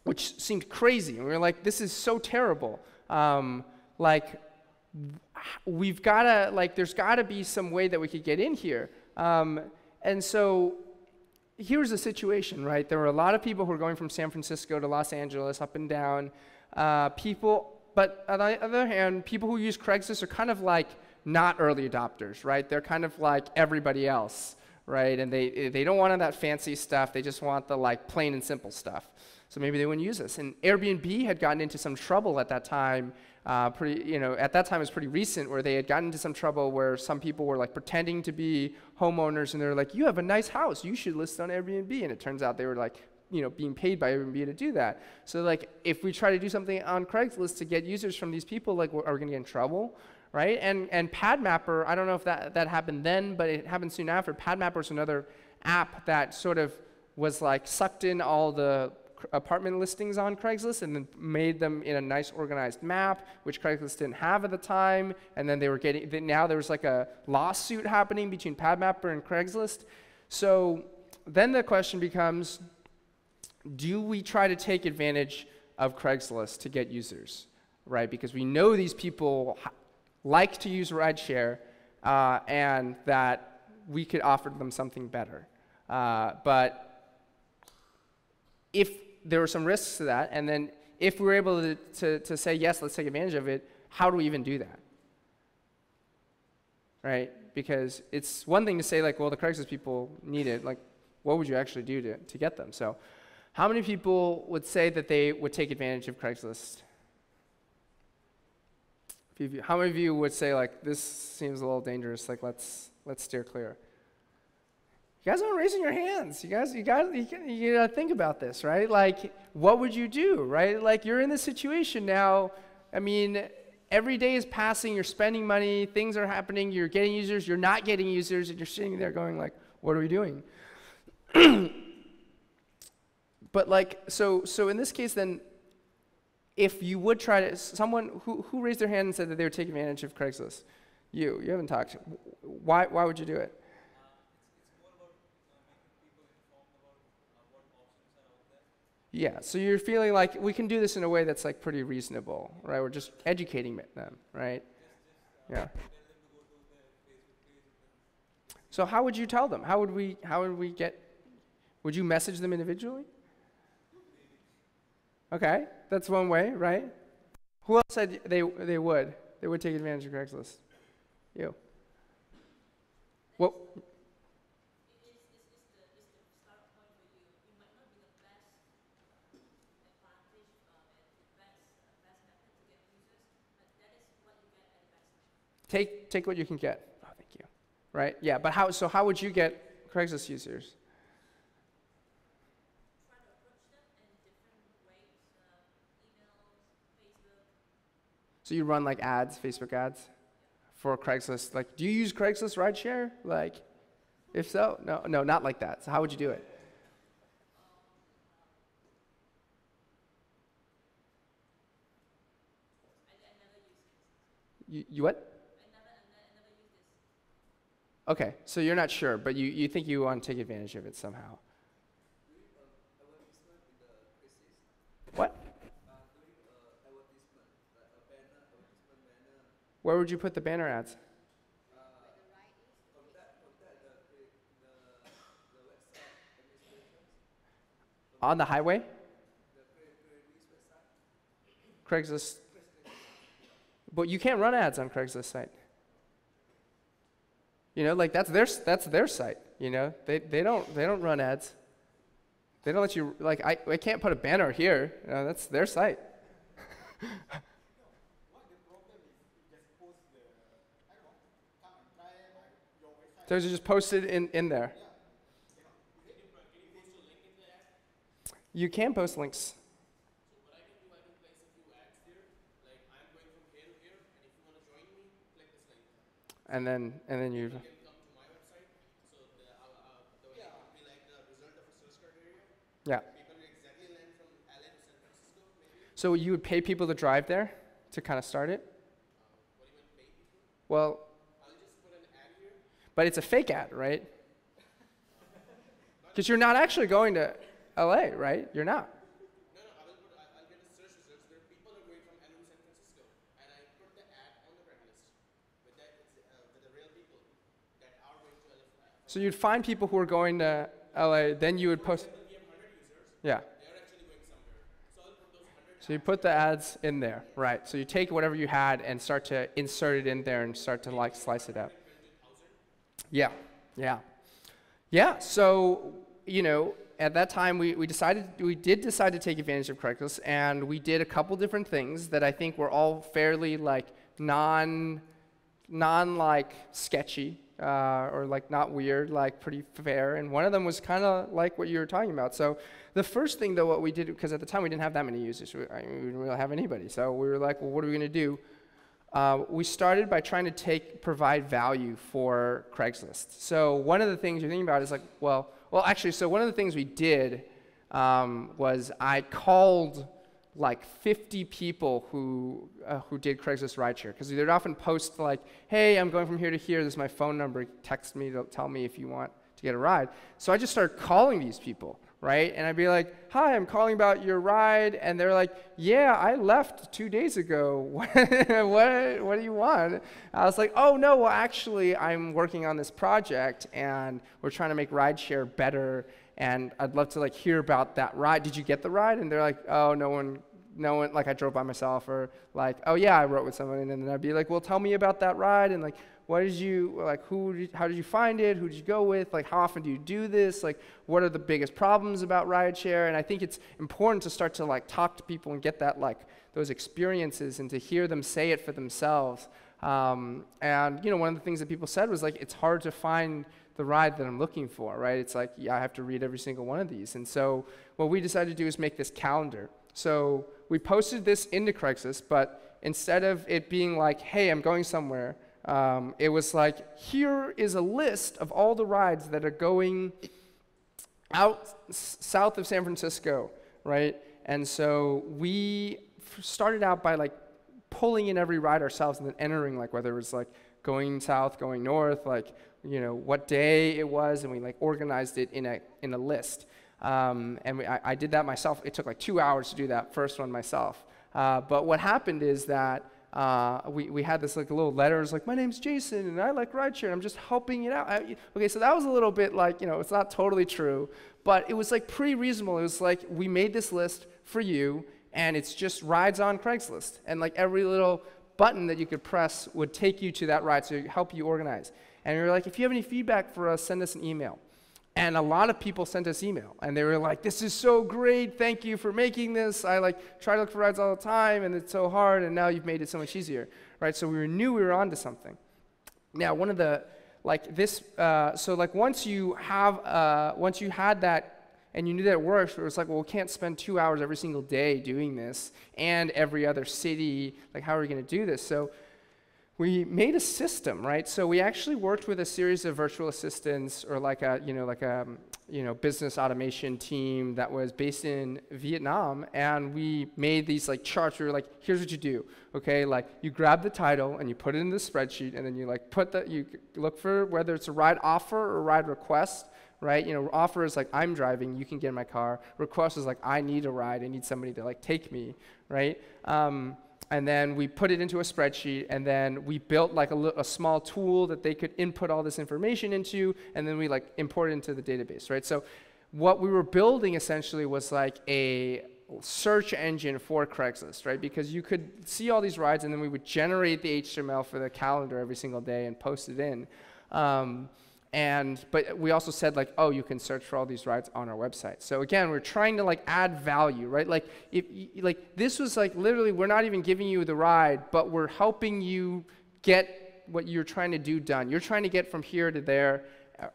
which seemed crazy. And we were like, this is so terrible. Like, we've got to, like, there's got to be some way that we could get in here. And so here's the situation, right? There were a lot of people who were going from San Francisco to Los Angeles, up and down. But on the other hand, people who use Craigslist are kind of like not early adopters, right? They're kind of like everybody else, right? And they don't want all that fancy stuff. They just want the like plain and simple stuff. So maybe they wouldn't use this. And Airbnb had gotten into some trouble at that time. At that time it was pretty recent, where they had gotten into some trouble where some people were like pretending to be homeowners, and they were like, you have a nice house, you should list on Airbnb. And it turns out they were like, being paid by Airbnb to do that. So like, if we try to do something on Craigslist to get users from these people, like, are we gonna get in trouble? Right? And PadMapper, I don't know if that happened then, but it happened soon after. PadMapper was another app that sort of was like sucked in all the apartment listings on Craigslist and then made them in a nice organized map, which Craigslist didn't have at the time. And then now there was like a lawsuit happening between PadMapper and Craigslist. So then the question becomes, do we try to take advantage of Craigslist to get users, right? Because we know these people like to use rideshare, and that we could offer them something better. But if there were some risks to that, and then if we were able to say, yes, let's take advantage of it, how do we even do that? Right? Because it's one thing to say, like, well, the Craigslist people need it. Like, what would you actually do to get them? So how many people would say that they would take advantage of Craigslist? How many of you would say like this seems a little dangerous? Like let's steer clear. You guys aren't raising your hands. You gotta think about this, right? Like, what would you do, right? Like, you're in this situation now. I mean, every day is passing. You're spending money. Things are happening. You're getting users. You're not getting users, and you're sitting there going, like, what are we doing? But like, so in this case, then, if you would try to, someone who raised their hand and said that they would take advantage of Craigslist, you haven't talked. Why would you do it? Yeah, so you're feeling like we can do this in a way that's like pretty reasonable, right? We're just educating them, right? Yeah. So how would you tell them? How would we get? Would you message them individually? Okay, that's one way, right? Who else said they would take advantage of Craigslist? You. What? Take what you can get. Oh, thank you. Right? Yeah, but how would you get Craigslist users? Try to approach them in different ways, emails, Facebook. So you run like ads, Facebook ads for Craigslist. Like, do you use Craigslist rideshare? Like, if so, no, not like that. So how would you do it? I never use it. You what? I never use this. Okay, so you're not sure, but you think you want to take advantage of it somehow. What? Where would you put the banner ads? On the highway? Craigslist. But you can't run ads on Craigslist site. You know, like that's their site. You know, they don't run ads. They don't let you, like, I can't put a banner here. You know, that's their site. So just posted in there. You can post links. What I can do, I can place a few ads there. Like, I'm going from here to here, and if you want to join me, click this link. And then you. You can come to my website. So the way it would be like the result of a search criteria. Yeah. People will exactly land from LA to San Francisco, maybe. So you would pay people to drive there to kind of start it? What do you mean pay people? Well, I'll just put an ad here. but it's a fake ad, right? Because you're not actually going to LA, right? You're not. No, I'll get a search results where people are going from LA to San Francisco, and I put the ad on the Craigslist with the real people that are going to LA. So you'd find people who are going to LA, then you would post. We have 100 users. Yeah. They are actually going somewhere. So I'll put those 100. So you put the ads in there, right? So you take whatever you had and start to insert it in there and start to like slice it up. Yeah. So, you know, at that time we did decide to take advantage of Craigslist, and we did a couple different things that I think were all fairly like non like sketchy or like not weird, like pretty fair. And one of them was kind of like what you were talking about. So the first thing though, what we did, because at the time we didn't have that many users, we didn't really have anybody. So we were like, well, what are we going to do? We started by trying to provide value for Craigslist. So one of the things you're thinking about is like, well, actually, so one of the things we did was I called like 50 people who did Craigslist rideshare, because they'd often post like, hey, I'm going from here to here, this is my phone number, text me to tell me if you want to get a ride. So I just started calling these people, right? And I'd be like, hi, I'm calling about your ride. And they're like, yeah, I left 2 days ago. what do you want? I was like, oh, no, well, actually, I'm working on this project, and we're trying to make rideshare better, and I'd love to like hear about that ride. Did you get the ride? And they're like, oh, no one no one, like I drove by myself, or like, oh yeah, I rode with someone, and then I'd be like, well, tell me about that ride, and like, what did you, like, how did you find it? Who did you go with? Like, how often do you do this? Like, what are the biggest problems about rideshare? And I think it's important to start to like talk to people and get that like those experiences and to hear them say it for themselves. And you know, one of the things that people said was like, it's hard to find the ride that I'm looking for, right? It's like, yeah, I have to read every single one of these. And so what we decided to do is make this calendar. So we posted this into Craigslist, but instead of it being like, hey, I'm going somewhere, it was like, here is a list of all the rides that are going out south of San Francisco, right? And so we started out by like pulling in every ride ourselves and then entering like whether it was like going south, going north, like, you know, what day it was, and we like organized it in a list. And I did that myself. It took like 2 hours to do that first one myself. But what happened is that we had this like little letters like, my name's Jason and I like rideshare and I'm just helping it out. Okay, so that was a little bit like, you know, it's not totally true, but it was like pretty reasonable. It was like, we made this list for you and it's just rides on Craigslist. And like every little button that you could press would take you to that ride, so it help you organize. And we were like, if you have any feedback for us, send us an email. And a lot of people sent us email, and they were like, this is so great, thank you for making this. I like try to look for rides all the time, and it's so hard, and now you've made it so much easier, right? So we knew we were onto something. Now, one of the, like this, so like once you had that, and you knew that it works, it was like, well, we can't spend 2 hours every single day doing this, and every other city, like how are we gonna do this? So we made a system, right? So we actually worked with a series of virtual assistants, or like a business automation team that was based in Vietnam, and we made these like charts. We were like, here's what you do, okay? Like you grab the title and you put it in the spreadsheet, and then you like you look for whether it's a ride offer or a ride request, right? You know, offer is like, I'm driving, you can get in my car. Request is like, I need a ride, I need somebody to like take me, right? And then we put it into a spreadsheet, and then we built like a small tool that they could input all this information into, and then we like import it into the database, right? So what we were building essentially was like a search engine for Craigslist, right? Because you could see all these rides, and then we would generate the HTML for the calendar every single day and post it in. But we also said like, oh, you can search for all these rides on our website. So again, we're trying to like add value, right? Like this was like literally, we're not even giving you the ride, but we're helping you get what you're trying to do done. You're trying to get from here to there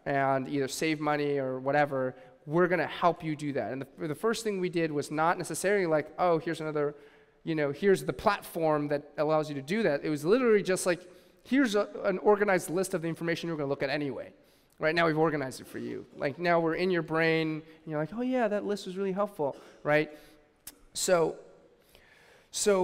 and either save money or whatever. We're gonna help you do that. And the first thing we did was not necessarily like, oh, here's another, you know, here's the platform that allows you to do that. It was literally just like, here's an organized list of the information you're gonna look at anyway. Right now we've organized it for you. Like now we're in your brain, and you're like, oh yeah, that list was really helpful, right? So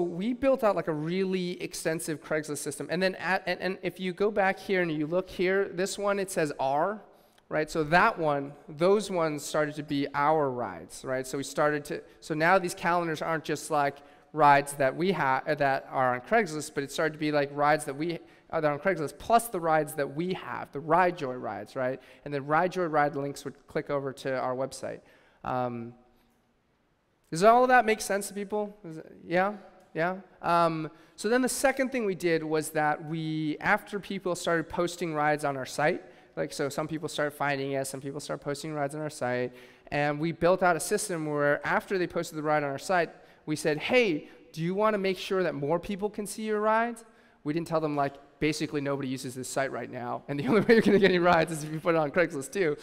we built out like a really extensive Craigslist system. And then and if you go back here and you look here, this one, it says R, right? So that one, those ones started to be our rides, right? So so now these calendars aren't just like rides that we have, that are on Craigslist, but it started to be like rides that are on Craigslist, plus the rides that we have, the RideJoy rides, right? And the RideJoy ride links would click over to our website. Does all of that make sense to people? Yeah? So then the second thing we did was that after people started posting rides on our site, like so some people started finding us, some people started posting rides on our site, and we built out a system where after they posted the ride on our site, we said, hey, do you want to make sure that more people can see your rides? We didn't tell them like, basically nobody uses this site right now, and the only way you're going to get any rides is if you put it on Craigslist too.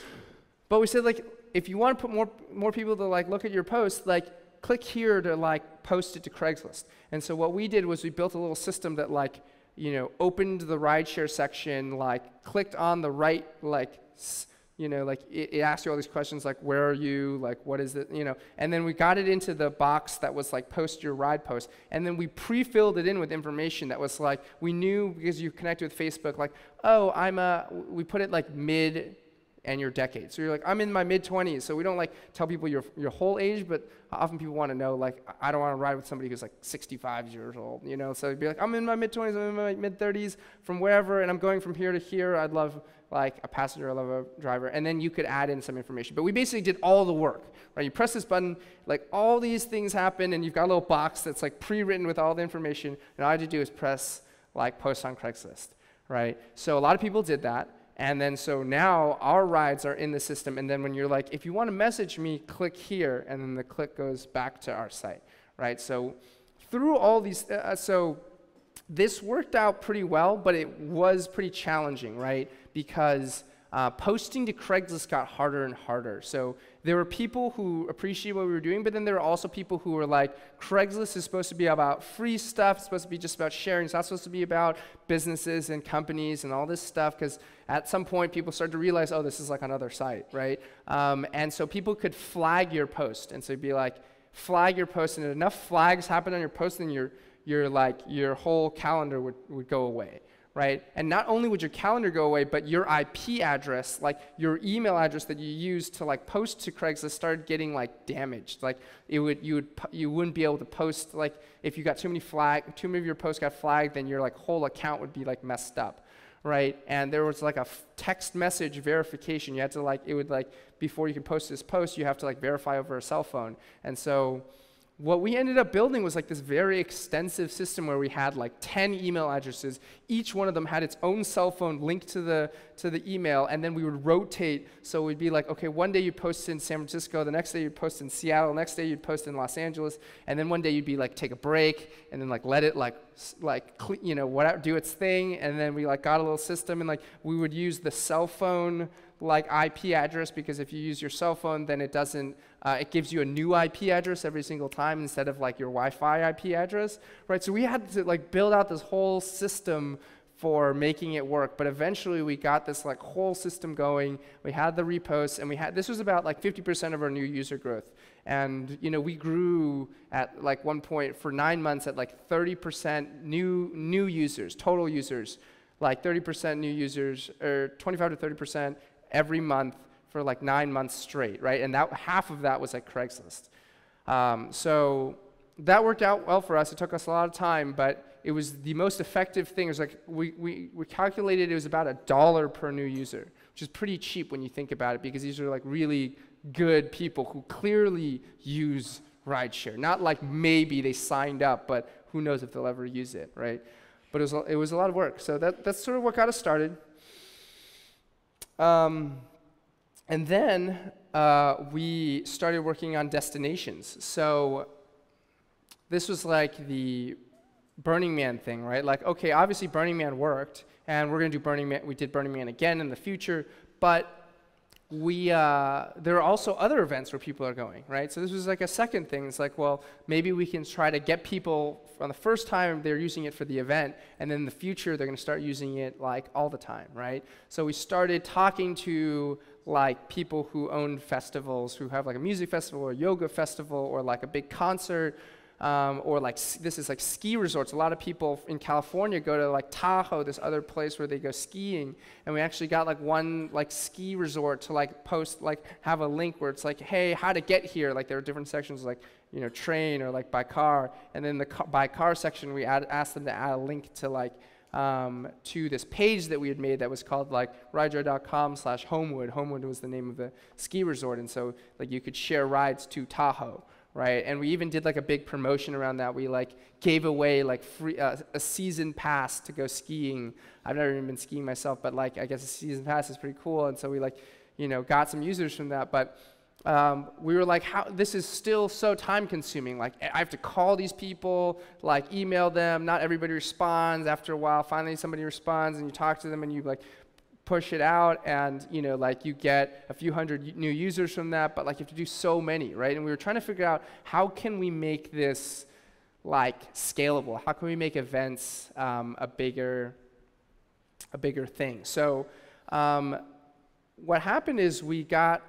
But we said like, if you want to put more people to like look at your post, like click here to like post it to Craigslist. And so what we did was we built a little system that like, you know, opened the rideshare section, like clicked on the right, like, you know, like it asked you all these questions like, where are you, like what is it, you know, and then we got it into the box that was like post your ride post, and then we pre-filled it in with information that was like, we knew because you connected with Facebook, like, oh, we put it like mid and your decade. So you're like, I'm in my mid-20s, so we don't like tell people your whole age, but often people want to know, like, I don't want to ride with somebody who's like 65 years old, you know, so it'd be like, I'm in my mid-20s, I'm in my mid-30s, from wherever, and I'm going from here to here, I'd love like a passenger level driver, and then you could add in some information. But we basically did all the work, right? You press this button, like all these things happen, and you've got a little box that's like pre-written with all the information, and all you had to do is press like post on Craigslist, right? So a lot of people did that, and then so now our rides are in the system, and then when you're like, if you want to message me, click here, and then the click goes back to our site, right? So through all these, so this worked out pretty well, but it was pretty challenging, right? Because posting to Craigslist got harder and harder. So there were people who appreciated what we were doing, but then there were also people who were like, Craigslist is supposed to be about free stuff, it's supposed to be just about sharing, it's not supposed to be about businesses and companies and all this stuff, because at some point people started to realize, oh, this is like another site, right? And so people could flag your post, and so it'd be like, flag your post, and if enough flags happen on your post, then your whole calendar would go away, right? And not only would your calendar go away, but your IP address, like your email address that you used to like post to Craigslist, started getting like damaged. Like you wouldn't be able to post, like if you got too many of your posts got flagged, then your like whole account would be like messed up, right? And there was like a text message verification. You had to like, it would like, before you could post this post, you have to like verify over a cell phone. And so what we ended up building was like this very extensive system where we had like 10 email addresses. Each one of them had its own cell phone linked to the email, and then we would rotate. So we'd be like, okay, one day you'd post in San Francisco, the next day you'd post in Seattle, the next day you'd post in Los Angeles, and then one day you'd be like, take a break, and then like let it do its thing, and then we like got a little system, and like we would use the cell phone like IP address, because if you use your cell phone, then it doesn't, it gives you a new IP address every single time instead of like your Wi-Fi IP address, right? So we had to like build out this whole system for making it work, but eventually we got this like whole system going. We had the reposts, and this was about like 50% of our new user growth. And we grew at like one point for 9 months at like 30% new users, total users, like 30% new users, or 25 to 30% every month for like 9 months straight, right? And that half of that was like Craigslist. So that worked out well for us. It took us a lot of time, but it was the most effective thing. It was like we calculated it was about $1 per new user, which is pretty cheap when you think about it, because these are like really good people who clearly use rideshare. Not like maybe they signed up, but who knows if they'll ever use it, right? But it was a lot of work. So that's sort of what got us started. And then we started working on destinations. So this was like the Burning Man thing, right? Like, okay, obviously Burning Man worked, and we're going to do Burning Man. We did Burning Man again in the future, but there are also other events where people are going, right? So this was like a second thing. It's like, well, maybe we can try to get people on the first time they're using it for the event, and then in the future they're going to start using it like all the time, right? So we started talking to like people who own festivals, who have like a music festival or a yoga festival or like a big concert, or like this is like ski resorts. A lot of people in California go to like Tahoe, this other place where they go skiing, and we actually got like one like ski resort to like post, like have a link where it's like, hey, how to get here. Like there are different sections like, train or like by car, and then the by car section we asked them to add a link to like to this page that we had made that was called like rideshare.com/Homewood. Homewood was the name of the ski resort, and so like you could share rides to Tahoe, right? And we even did like a big promotion around that. We like gave away like free a season pass to go skiing. I've never even been skiing myself, but like I guess a season pass is pretty cool, and so we like got some users from that. But we were like, this is still so time consuming. Like I have to call these people, like email them. Not everybody responds. After a while, finally somebody responds, and you talk to them, and you like push it out, and like you get a few hundred new users from that. But like you have to do so many, right? And we were trying to figure out how can we make this like scalable? How can we make events a bigger thing? So. What happened is we got,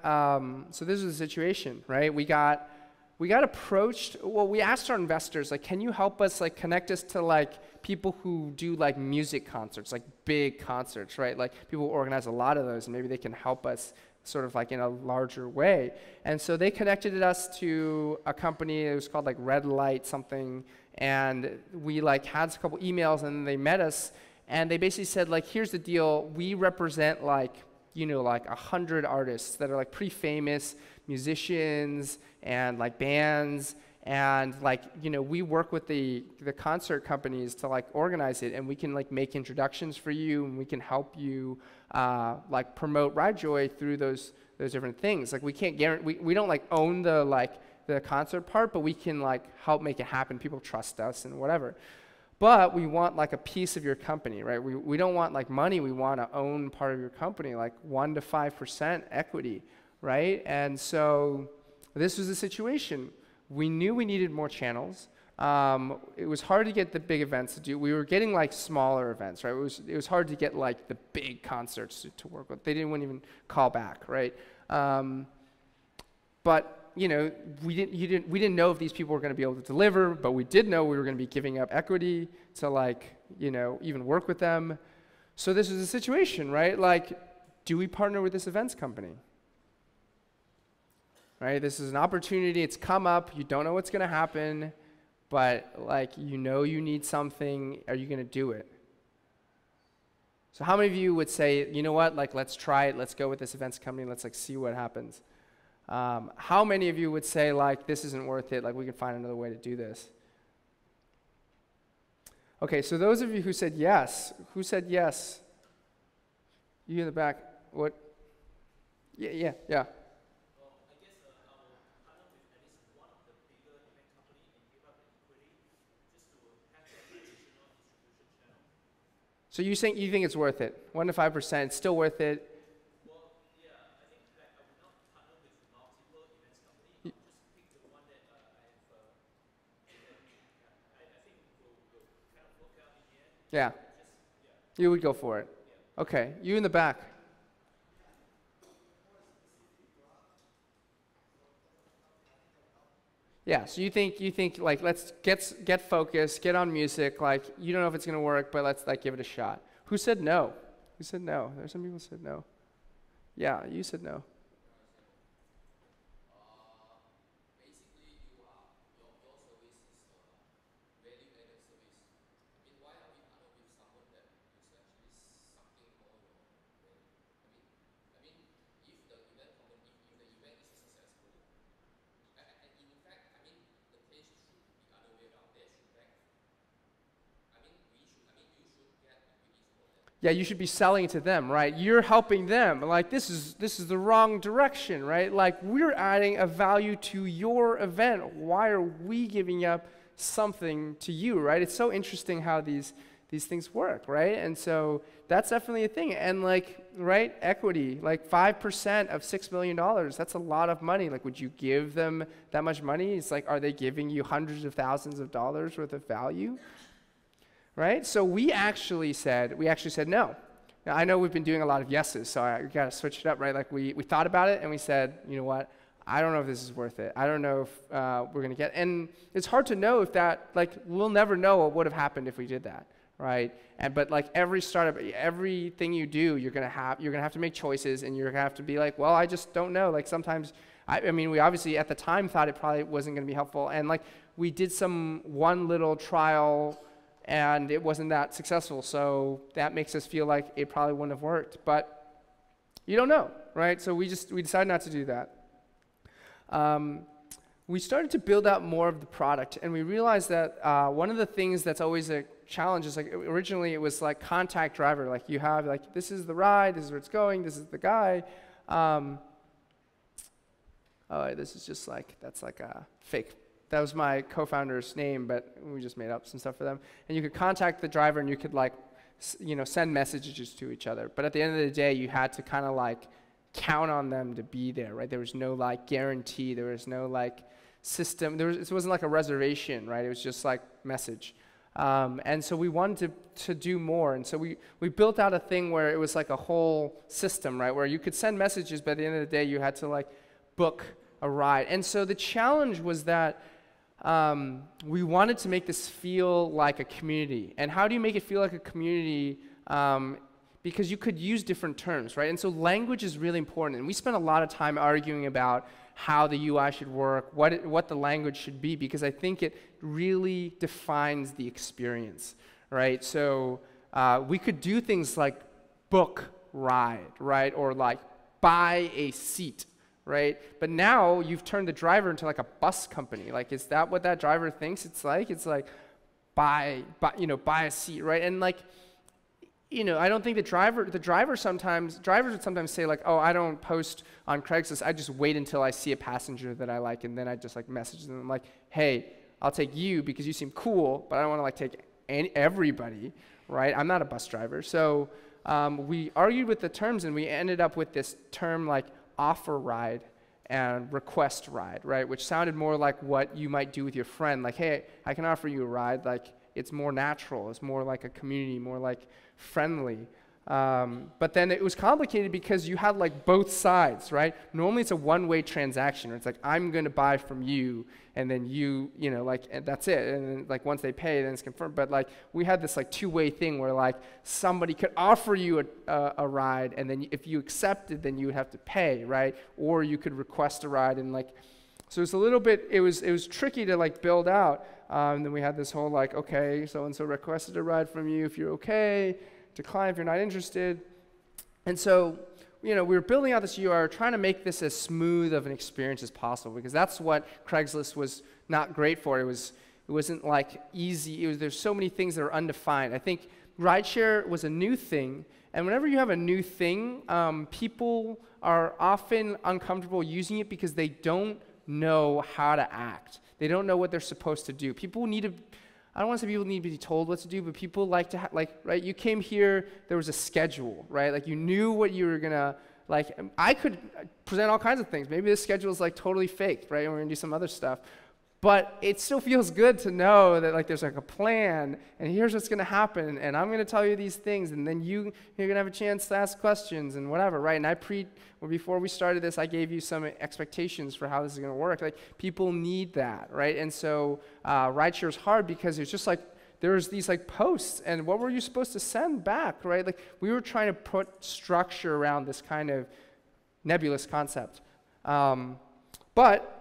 so this was the situation, right? We got approached, well, we asked our investors, like, can you help us, like, connect us to, like, people who do, like, music concerts, like, big concerts, right? Like, people who organize a lot of those, and maybe they can help us sort of, like, in a larger way. And so they connected us to a company, it was called, like, Red Light something, and we, like, had a couple emails, and they met us. And they basically said, like, here's the deal. We represent, like, you know, like 100 artists that are like pretty famous musicians and like bands. And like, you know, we work with the concert companies to like organize it, and we can like make introductions for you, and we can help you like promote RideJoy through those different things. Like we can't guarantee, we don't like own the concert part, but we can like help make it happen. People trust us and whatever. But we want like a piece of your company, right? We don't want like money, we want to own part of your company, like 1 to 5% equity, right? And so this was the situation. We knew we needed more channels. It was hard to get the big events to do. We were getting like smaller events, right? It was hard to get like the big concerts to work with. They wouldn't even call back, right? But you know, we didn't know if these people were going to be able to deliver, but we did know we were going to be giving up equity to like, you know, even work with them. So this was a situation, right? Like, do we partner with this events company? Right? This is an opportunity. It's come up. You don't know what's going to happen, but like, you know, you need something. Are you going to do it? So how many of you would say, you know what? Like, let's try it. Let's go with this events company. Let's like see what happens. How many of you would say, like, this isn't worth it, like, we can find another way to do this? Okay, so those of you who said yes, who said yes? You in the back, what? Yeah. Well, I guess I will partner with at least one of the bigger event company and give up the equity just to have a traditional distribution channel. So you think it's worth it? 1 to 5%, it's still worth it. Yeah. You would go for it. Okay. You in the back. Yeah. So you think like, let's get focused, get on music. Like, you don't know if it's gonna work, but let's like give it a shot. Who said no? Who said no? There's some people who said no. Yeah. You said no. Yeah, you should be selling to them, right? You're helping them. Like, this is the wrong direction, right? Like, we're adding a value to your event. Why are we giving up something to you, right? It's so interesting how these things work, right? And so that's definitely a thing. And like, right, equity, like 5% of $6 million, that's a lot of money. Like, would you give them that much money? It's like, are they giving you hundreds of thousands of dollars worth of value? Right? So we actually said no. Now, I know we've been doing a lot of yeses, so we got to switch it up, right? Like we thought about it and we said, you know what? I don't know if this is worth it. I don't know if we're going to get, and it's hard to know if that, like, we'll never know what would have happened if we did that, right? But like every startup, everything you do, you're going to have to make choices, and you're going to have to be like, well, I just don't know. Like sometimes, I mean, we obviously at the time thought it probably wasn't going to be helpful, and like we did one little trial, and it wasn't that successful, so that makes us feel like it probably wouldn't have worked. But you don't know, right? So we decided not to do that. We started to build out more of the product, and we realized that one of the things that's always a challenge is, like, originally it was like contact driver. Like, you have, like, this is the ride, this is where it's going, this is the guy. This is just like, that's like a fake. That was my co-founder's name, but we just made up some stuff for them. And you could contact the driver, and you could, like, send messages to each other. But at the end of the day, you had to kind of like count on them to be there, right? There was no like guarantee. There was no like system. It wasn't like a reservation, right? It was just like message. And so we wanted to do more. And so we built out a thing where it was like a whole system, right? Where you could send messages, but at the end of the day, you had to like book a ride. And so the challenge was that we wanted to make this feel like a community. And how do you make it feel like a community? Because you could use different terms, right? And so language is really important. And we spent a lot of time arguing about how the UI should work, what the language should be, because I think it really defines the experience, right? So we could do things like book ride, right? Or like buy a seat, right? But now you've turned the driver into like a bus company. Like, is that what that driver thinks it's like? It's like buy a seat, right? And like, I don't think drivers would sometimes say like, oh, I don't post on Craigslist. I just wait until I see a passenger that I like, and then I just like message them. I'm like, hey, I'll take you because you seem cool, but I don't want to like take everybody, right? I'm not a bus driver. So we argued with the terms, and we ended up with this term like offer ride and request ride, right? Which sounded more like what you might do with your friend. Like, hey, I can offer you a ride. Like, it's more natural. It's more like a community, more like friendly. But then it was complicated because you had like both sides, right? Normally it's a one-way transaction. It's like, I'm going to buy from you, and then and that's it. And then like once they pay, then it's confirmed. But like we had this like two-way thing where like somebody could offer you a ride, and then if you accepted, then you would have to pay, right? Or you could request a ride, and like, so it's a little bit, it was tricky to like build out. And then we had this whole like, okay, so-and-so requested a ride from you if you're okay, decline if you're not interested. And so, we were building out this URL, trying to make this as smooth of an experience as possible, because that's what Craigslist was not great for. It wasn't like easy. There's so many things that are undefined. I think rideshare was a new thing, and whenever you have a new thing, people are often uncomfortable using it because they don't know how to act. They don't know what they're supposed to do. I don't want to say people need to be told what to do, but people like to, right, you came here, there was a schedule, right? Like, you knew what you were going to, like, I could present all kinds of things. Maybe this schedule is, like, totally faked, right? And we're going to do some other stuff. But it still feels good to know that, like, there's, like, a plan, and here's what's going to happen, and I'm going to tell you these things, and then you're going to have a chance to ask questions and whatever, right? And before we started this, I gave you some expectations for how this is going to work. Like, people need that, right? And so rideshare is hard because it's just like, there's these like posts, and what were you supposed to send back, right? Like, we were trying to put structure around this kind of nebulous concept. But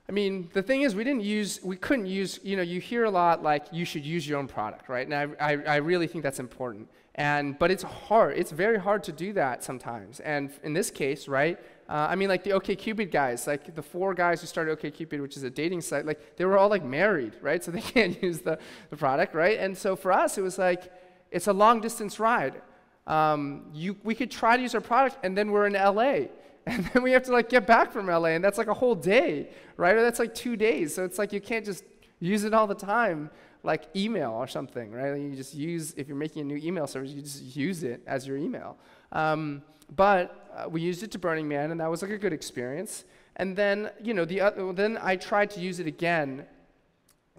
I mean, the thing is, we couldn't use, you hear a lot like, you should use your own product, right? And I really think that's important. But it's hard. It's very hard to do that sometimes. And in this case, right, I mean, like the OkCupid guys, like the 4 guys who started OkCupid, which is a dating site, like they were all like married, right? So they can't use the product, right? And so for us, it was like, it's a long distance ride. We could try to use our product, and then we're in LA. And then we have to like get back from LA, and that's like a whole day, right? Or that's like 2 days. So it's like you can't just use it all the time, like email or something, right? You just use, if you're making a new email service, you just use it as your email. But we used it to Burning Man, and that was like a good experience. And then, then I tried to use it again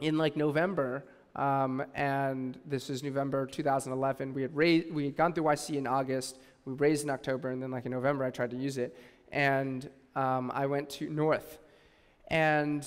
in like November, and this is November 2011. We had gone through YC in August. We raised in October, and then like in November, I tried to use it. And I went to North. And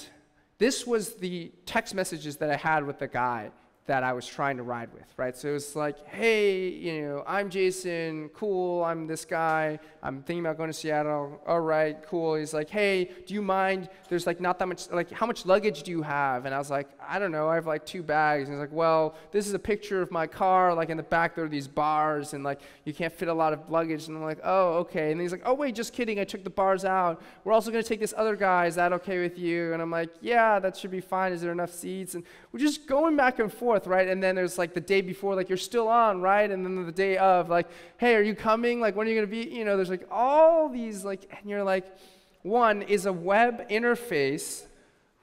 this was the text messages that I had with the guy that I was trying to ride with, right? So it was like, hey, I'm Jason, cool, I'm this guy, I'm thinking about going to Seattle, all right, cool. He's like, hey, do you mind, there's like not that much, like how much luggage do you have? And I was like, I don't know, I have like 2 bags. And he's like, well, this is a picture of my car, like in the back there are these bars, and like you can't fit a lot of luggage. And I'm like, oh, okay. And he's like, oh wait, just kidding, I took the bars out. We're also gonna take this other guy, is that okay with you? And I'm like, yeah, that should be fine, is there enough seats? And we're just going back and forth, right? And then there's like the day before, like you're still on, right? And then the day of, like, hey, are you coming? Like, when are you gonna be? There's like all these, like, and you're like, one, is a web interface,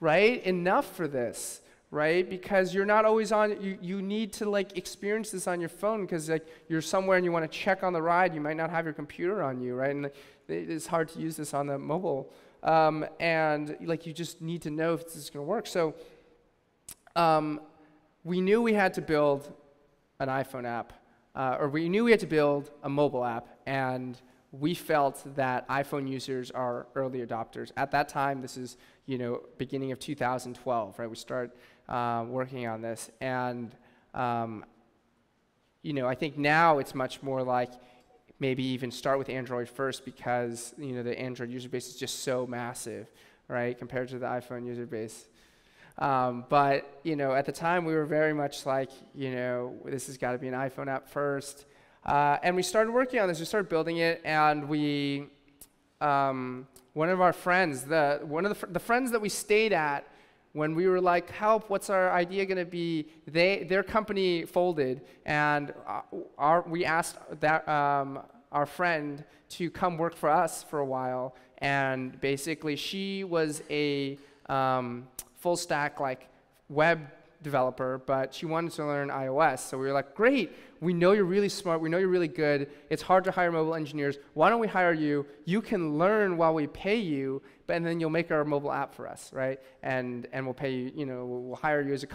right, enough for this, right? Because you're not always on, you need to like experience this on your phone, because like you're somewhere and you want to check on the ride, you might not have your computer on you, right? And it's hard to use this on the mobile. And like you just need to know if this is gonna work. So we knew we had to build an iPhone app, or we knew we had to build a mobile app, and we felt that iPhone users are early adopters. At that time, this is beginning of 2012, right? We start working on this, and I think now it's much more like maybe even start with Android first, because the Android user base is just so massive, right, compared to the iPhone user base. But at the time, we were very much like, this has got to be an iPhone app first. And we started working on this. We started building it, and one of our friends, the friends that we stayed at, when we were like, help, what's our idea going to be? Their company folded, and we asked our friend to come work for us for a while. And basically, she was a full stack web developer, but she wanted to learn iOS. So we were like, great, we know you're really smart, we know you're really good, it's hard to hire mobile engineers, why don't we hire you? You can learn while we pay you, and then you'll make our mobile app for us, right? And we'll pay you, we'll hire you as a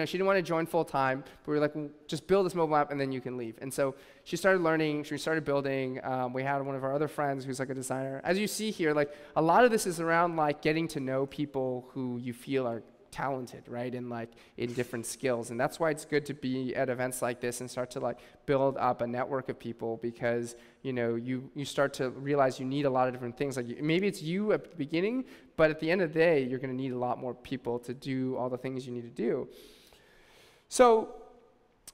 she didn't want to join full time, but we were like, well, just build this mobile app and then you can leave. And so she started learning, she started building. We had one of our other friends who's like a designer. As you see here, a lot of this is around getting to know people who you feel are talented, right, in different skills. And that's why it's good to be at events like this and start to build up a network of people, because you start to realize you need a lot of different things. Maybe it's you at the beginning, but at the end of the day, you're going to need a lot more people to do all the things you need to do. So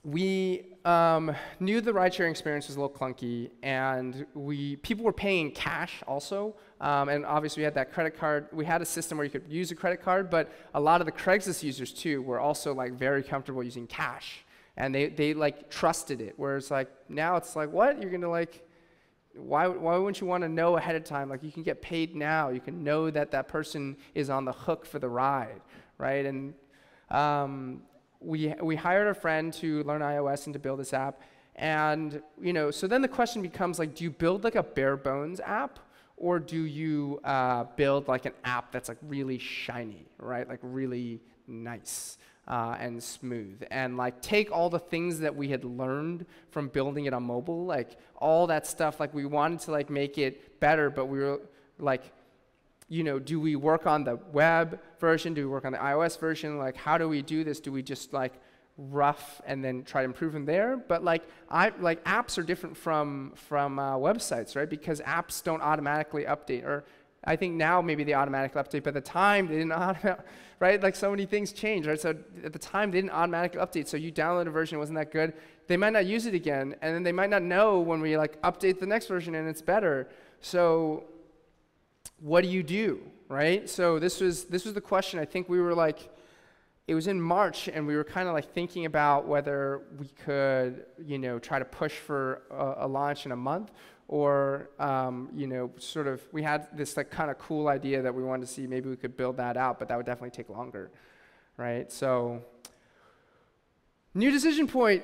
we knew the ride-sharing experience was a little clunky, and people were paying cash also. And obviously, we had that credit card. We had a system where you could use a credit card, but a lot of the Craigslist users, too, were also very comfortable using cash. And they trusted it, whereas now it's what? You're going to why wouldn't you want to know ahead of time? You can get paid now. You can know that person is on the hook for the ride, right? And we hired a friend to learn iOS and to build this app. And so then the question becomes do you build a bare bones app, or do you build an app that's really shiny, right? Really nice and smooth, and take all the things that we had learned from building it on mobile, all that stuff. We wanted to make it better, but we were do we work on the web version? Do we work on the iOS version? How do we do this? Do we just rough and then try to improve from there? But apps are different from websites, right? Because apps don't automatically update, or I think now maybe they automatically update, but at the time they didn't, right? So many things change, right? So at the time they didn't automatically update. So you download a version, it wasn't that good. They might not use it again, and then they might not know when we update the next version and it's better. So what do you do, right? So this was the question. I think we were it was in March, and we were kind of thinking about whether we could, try to push for a launch in a month, or, we had this kind of cool idea that we wanted to see maybe we could build that out, but that would definitely take longer, right? So, new decision point.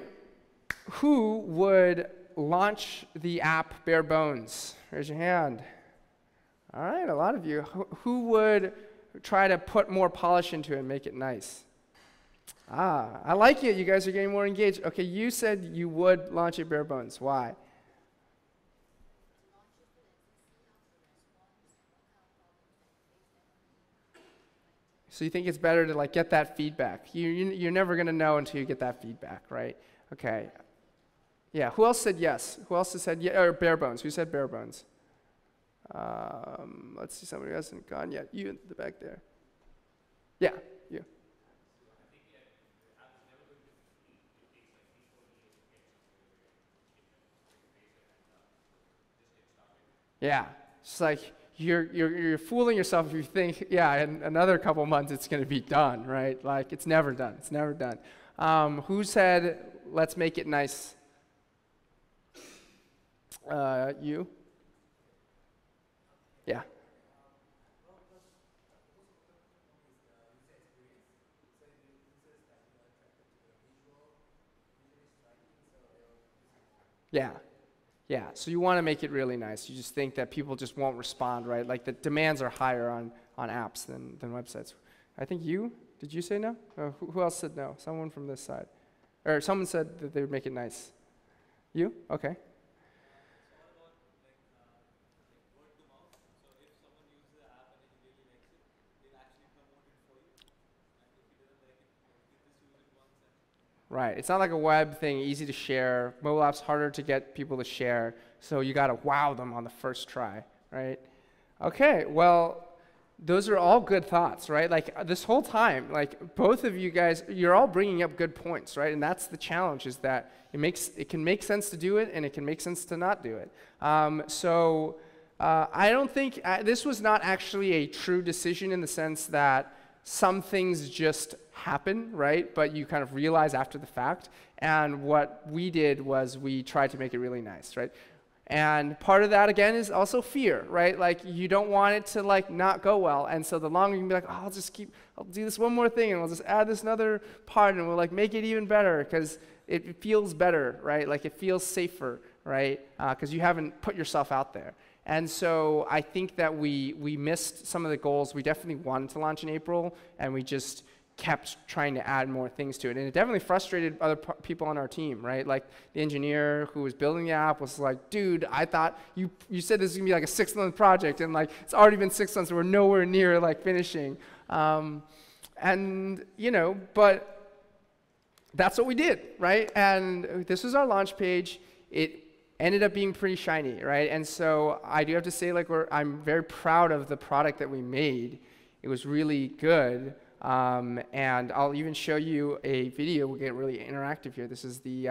Who would launch the app bare bones? Raise your hand. All right, a lot of you. Who would try to put more polish into it and make it nice? I like it. You guys are getting more engaged. Okay, you said you would launch it bare bones. Why? So you think it's better to get that feedback. You're never going to know until you get that feedback, right? Okay. Yeah, who else said yes? Who else has said yeah, or bare bones? Who said bare bones? Let's see, somebody who hasn't gone yet. You in the back there. Yeah, you. Yeah, it's you're fooling yourself if you think, yeah, in another couple months it's going to be done, right? It's never done. It's never done. Who said, let's make it nice? You? Yeah. Yeah. Yeah, so you want to make it really nice. You just think that people just won't respond, right? The demands are higher on apps than websites. I think did you say no? Who else said no? Someone from this side. Or someone said that they would make it nice. You? Okay. Right, it's not like a web thing, easy to share. Mobile apps harder to get people to share, so you got to wow them on the first try, right? Okay, well, Those are all good thoughts, right? Like this whole time, like both of you guys, you're all bringing up good points, right? And that's the challenge, is that it can make sense to do it, and it can make sense to not do it. I don't think this was not actually a true decision in the sense that some things just happen, right? But you kind of realize after the fact. And what we did was we tried to make it really nice, right? And part of that, again, is also fear, right? Like, you don't want it to, like, not go well. And so the longer you can be like, oh, I'll do this one more thing, and we'll just add this another part, and we'll, like, make it even better, because it feels better, right? Like, it feels safer, right? Because you haven't put yourself out there. And so I think that we missed some of the goals. We definitely wanted to launch in April, and we just kept trying to add more things to it. And it definitely frustrated other people on our team, right? Like the engineer who was building the app was like, dude, I thought you said this was gonna be like a 6-month project, and like it's already been 6 months and we're nowhere near like finishing. And you know, but that's what we did, right? And this was our launch page. It ended up being pretty shiny, right? And so I do have to say, like, I'm very proud of the product that we made. It was really good. And I'll even show you a video. We'll get really interactive here. This is the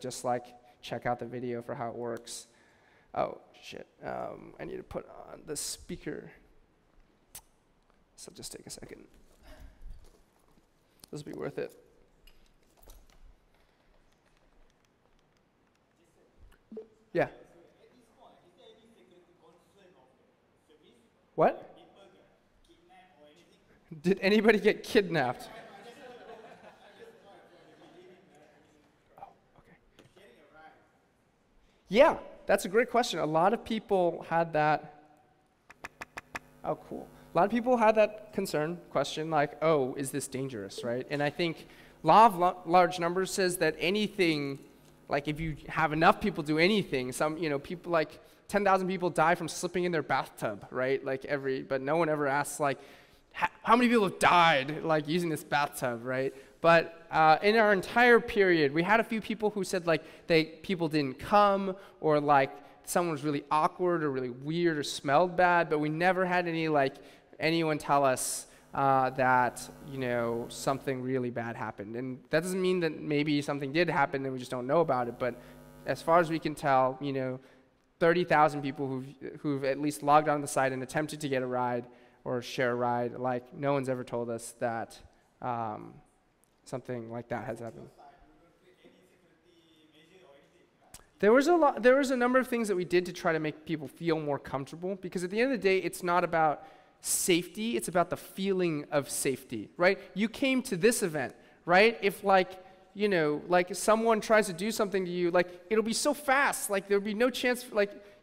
just like check out the video for how it works. Oh shit! I need to put on the speaker. So just take a second. This will be worth it. Yeah. What? Did anybody get kidnapped? Oh, okay. Yeah, that's a great question. A lot of people had that. Oh, cool. A lot of people had that question, like, oh, is this dangerous, right? And I think law of large numbers says that anything, like if you have enough people do anything, people like 10,000 people die from slipping in their bathtub, right? But no one ever asks, like, how many people have died like using this bathtub, right? But in our entire period, we had a few people who said like people didn't come, or like someone was really awkward or really weird or smelled bad, but we never had anyone tell us that something really bad happened. And that doesn't mean that maybe something did happen and we just don't know about it. But as far as we can tell, 30,000 people who've at least logged on the site and attempted to get a ride or share a ride, like no one's ever told us that something like that has happened. There was a number of things that we did to try to make people feel more comfortable, because at the end of the day, it's not about safety, it's about the feeling of safety, right? You came to this event, right? If someone tries to do something to you, like it'll be so fast, like there'll be no chance,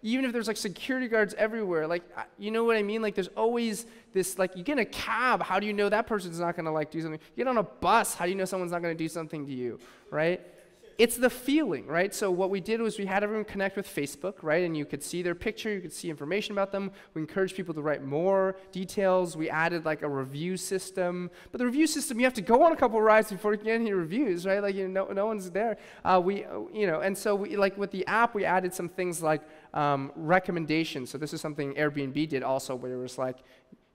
even if there's like security guards everywhere, you know what I mean? Like there's always this, like you get in a cab, how do you know that person's not gonna do something? You get on a bus, how do you know someone's not gonna do something to you, right? It's the feeling, right? So what we did was we had everyone connect with Facebook, right? And you could see their picture, you could see information about them. We encouraged people to write more details. We added like a review system. But the review system, you have to go on a couple of rides before you get any reviews, right? Like, no one's there. And so we, like with the app, we added some things like recommendations. So this is something Airbnb did also, where it was like,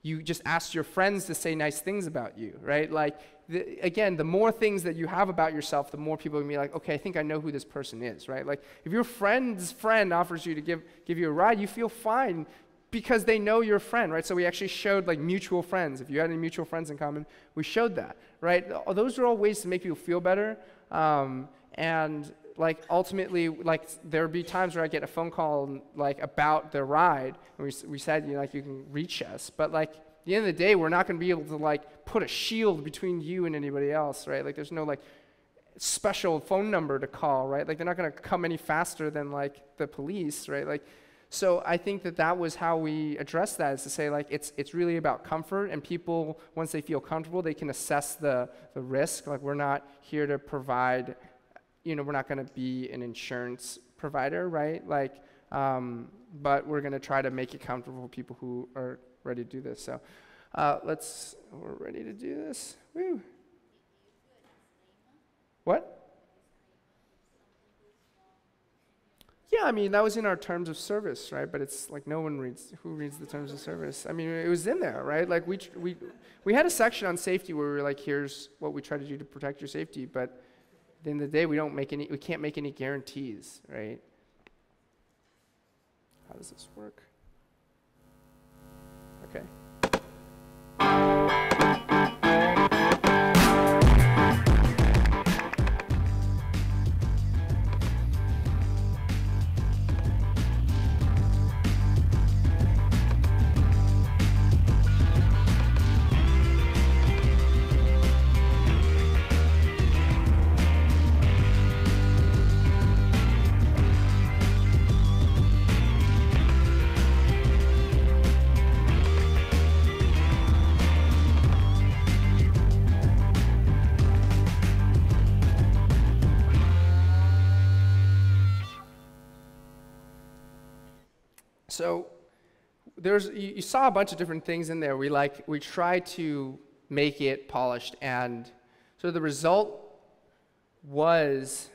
you just asked your friends to say nice things about you, right? Like, again, the more things that you have about yourself, the more people are going to be like, okay, I think I know who this person is, right? Like, if your friend's friend offers you to give you a ride, you feel fine because they know your friend, right? So we actually showed like mutual friends. If you had any mutual friends in common, we showed that, right? Those are all ways to make people feel better. And like ultimately, like there would be times where I get a phone call like about the ride, and we said, you can reach us, but like at the end of the day, we're not going to be able to like put a shield between you and anybody else, right? Like there's no like special phone number to call, right? Like they're not going to come any faster than like the police, right? Like, so I think that was how we address that, is to say like it's really about comfort, and people, once they feel comfortable, they can assess the risk. Like we're not here to provide, we're not going to be an insurance provider, right? Like, but we're going to try to make it comfortable for people who are ready to do this. So we're ready to do this. Woo. What? Yeah, I mean, that was in our terms of service, right? But it's like no one reads, who reads the terms of service? I mean, it was in there, right? Like we had a section on safety where we were like, here's what we try to do to protect your safety, but at the end of the day, we can't make any guarantees, right? How does this work? Okay. So you saw a bunch of different things in there. We tried to make it polished, and so the result was,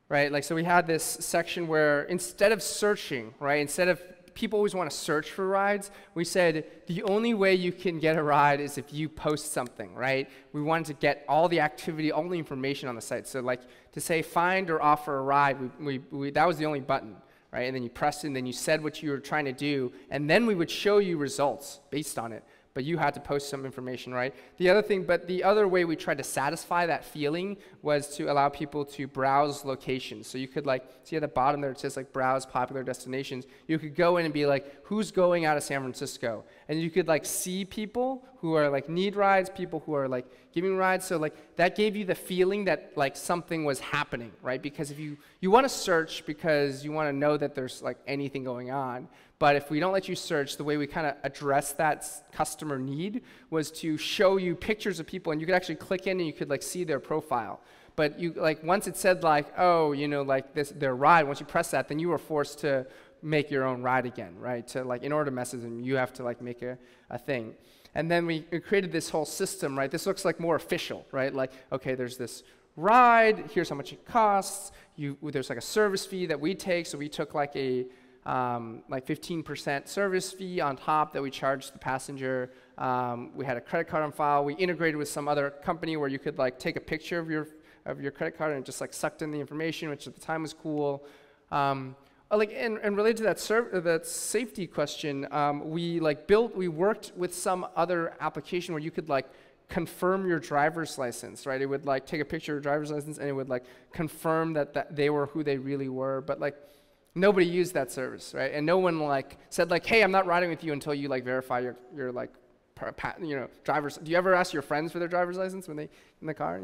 right, like, so we had this section where instead of searching, right, instead of people always want to search for rides, we said the only way you can get a ride is if you post something, right? We wanted to get all the activity, all the information on the site. So like to say find or offer a ride, that was the only button. Right? And then you pressed it, and then you said what you were trying to do, and then we would show you results based on it. But you had to post some information, right? The other way we tried to satisfy that feeling was to allow people to browse locations. So you could see at the bottom there it says like browse popular destinations. You could go in and be like, who's going out of San Francisco? And you could see people who are need rides, people who are giving rides. So that gave you the feeling that something was happening, right? Because if you want to search because you want to know that there's anything going on. But if we don't let you search, the way we kind of address that customer need was to show you pictures of people, and you could actually click in and you could see their profile. But you once it said oh, their ride, once you press that, then you were forced to make your own ride again, right? To in order to message them, you have to make a thing. And then we created this whole system, right? This looks more official, right? Okay, there's this ride, here's how much it costs. There's a service fee that we take, so we took a 15% service fee on top that we charged the passenger. We had a credit card on file. We integrated with some other company where you could take a picture of your credit card and it just sucked in the information, which at the time was cool. And related to that safety question, we worked with some other application where you could confirm your driver's license, right? It would take a picture of your driver's license and it would confirm that they were who they really were, but nobody used that service, right? And no one said hey, I'm not riding with you until you verify your driver's. Do you ever ask your friends for their driver's license when they in the car?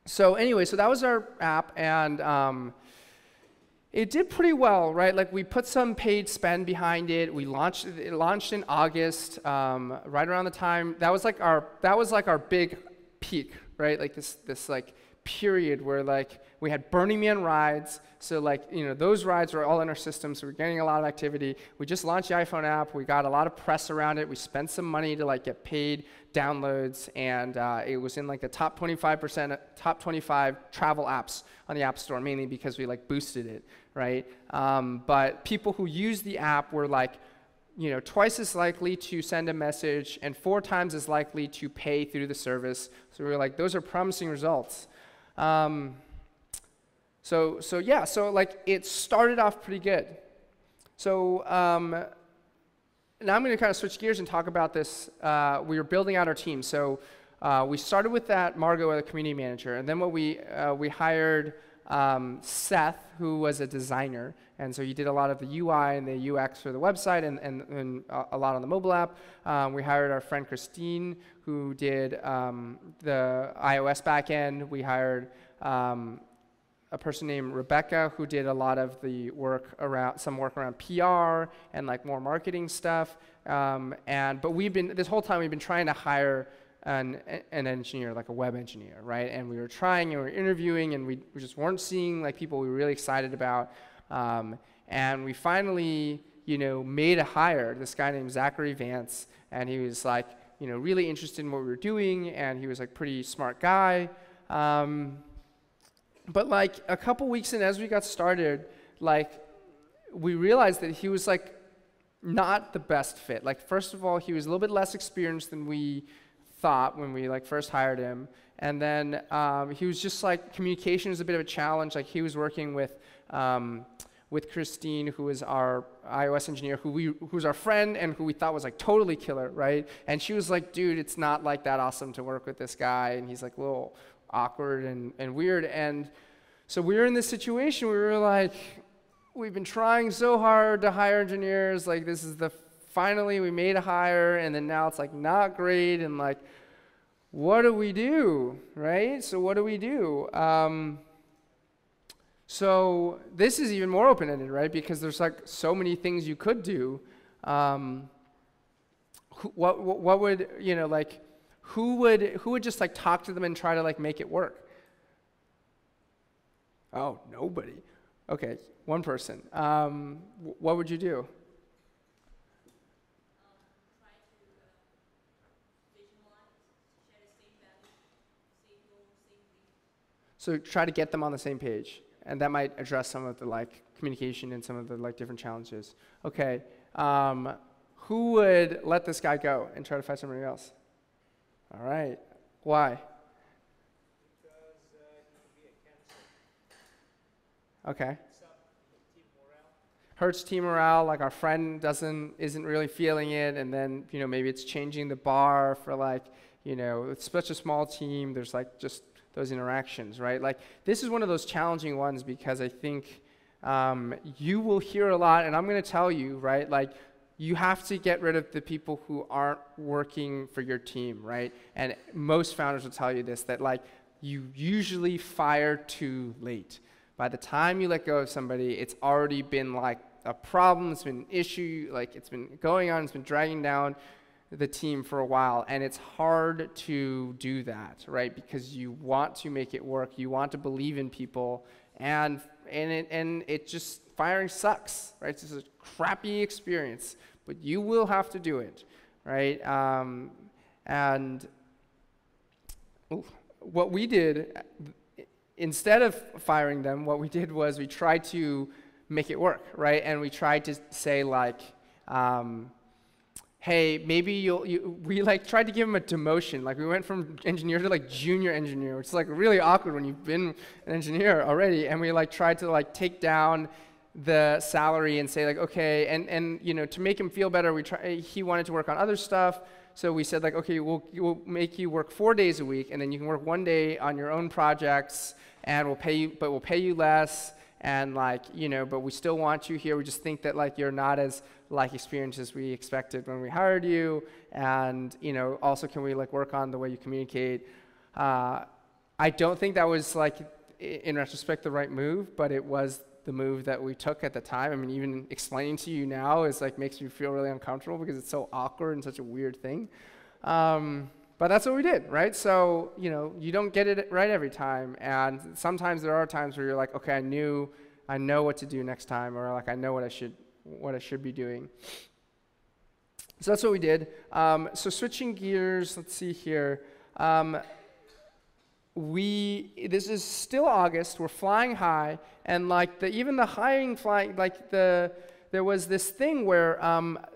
So anyway, so that was our app, and it did pretty well, right? We put some paid spend behind it. It launched in August, right around the time that was our big peak, right? This period where we had Burning Man rides, so those rides were all in our system, so we're getting a lot of activity. We just launched the iPhone app. We got a lot of press around it. We spent some money to get paid downloads, and it was in the top 25%, top 25 travel apps on the App Store, mainly because we boosted it, right? But people who used the app were twice as likely to send a message and 4 times as likely to pay through the service. So we were those are promising results. So it started off pretty good. So now I'm going to kind of switch gears and talk about this. We were building out our team. So we started with that Margot, the community manager, and then we hired Seth, who was a designer, and so he did a lot of the UI and the UX for the website and a lot on the mobile app. We hired our friend Christine, who did the iOS backend. We hired a person named Rebecca, who did a lot of the work around PR and more marketing stuff. But this whole time we've been trying to hire an engineer, a web engineer, right? And we were trying and we were interviewing, and we just weren't seeing people we were really excited about. And we finally, made a hire. This guy named Zachary Vance, and he was really interested in what we were doing, and he was pretty smart guy. But like a couple weeks in, as we got started, like we realized that he was like not the best fit. Like first of all, he was a little bit less experienced than we thought when we like first hired him. And then he was just like, communication was a bit of a challenge. Like he was working with Christine, who was our iOS engineer, who was our friend and who we thought was like totally killer, right? And she was like, dude, it's not like that awesome to work with this guy. And he's like a little awkward and weird. And so we were in this situation where we were like, we've been trying so hard to hire engineers. Like this is finally we made a hire, and then now it's like not great. And like, what do we do, right? So what do we do? So this is even more open-ended, right? Because there's like so many things you could do. What would, you know, like, who would just like talk to them and try to like make it work? Oh, nobody. Okay, one person. What would you do? Try to visualize, share the same value, same goal, same vision. So try to get them on the same page, and that might address some of the like communication and some of the like different challenges. Okay, who would let this guy go and try to find somebody else? All right, why? Because he can be a cancer. Okay. Some team morale. Hurts team morale, like our friend isn't really feeling it, and then, you know, maybe it's changing the bar for like, you know, it's such a small team, there's like just those interactions, right? Like this is one of those challenging ones because I think you will hear a lot, and I'm going to tell you, right, like you have to get rid of the people who aren't working for your team, right? And most founders will tell you this, that like you usually fire too late. By the time you let go of somebody, it's already been like a problem, it's been an issue, like it's been going on, it's been dragging down the team for a while, and it's hard to do that, right? Because you want to make it work, you want to believe in people, and it just, firing sucks, right? It's just a crappy experience, but you will have to do it, right? What we did, instead of firing them, what we did was we tried to make it work, right? And we tried to say like, hey, maybe we like tried to give him a demotion. Like we went from engineer to like junior engineer, which is like really awkward when you've been an engineer already. And we like tried to like take down the salary and say like, okay, and you know, to make him feel better, he wanted to work on other stuff. So we said like, okay, we'll make you work 4 days a week, and then you can work 1 day on your own projects, and we'll pay you less, and like, you know, but we still want you here. We just think that like you're not as like experienced as we expected when we hired you, and you know, also can we like work on the way you communicate? I don't think that was like in retrospect the right move, but it was the move that we took at the time. I mean, even explaining to you now is like makes me feel really uncomfortable because it's so awkward and such a weird thing. But that's what we did, right? So, you know, you don't get it right every time, and sometimes there are times where you're like, okay, I know what to do next time, or like I know what I should be doing. So that's what we did. So switching gears, let's see here. This is still August, we're flying high, and like there was this thing where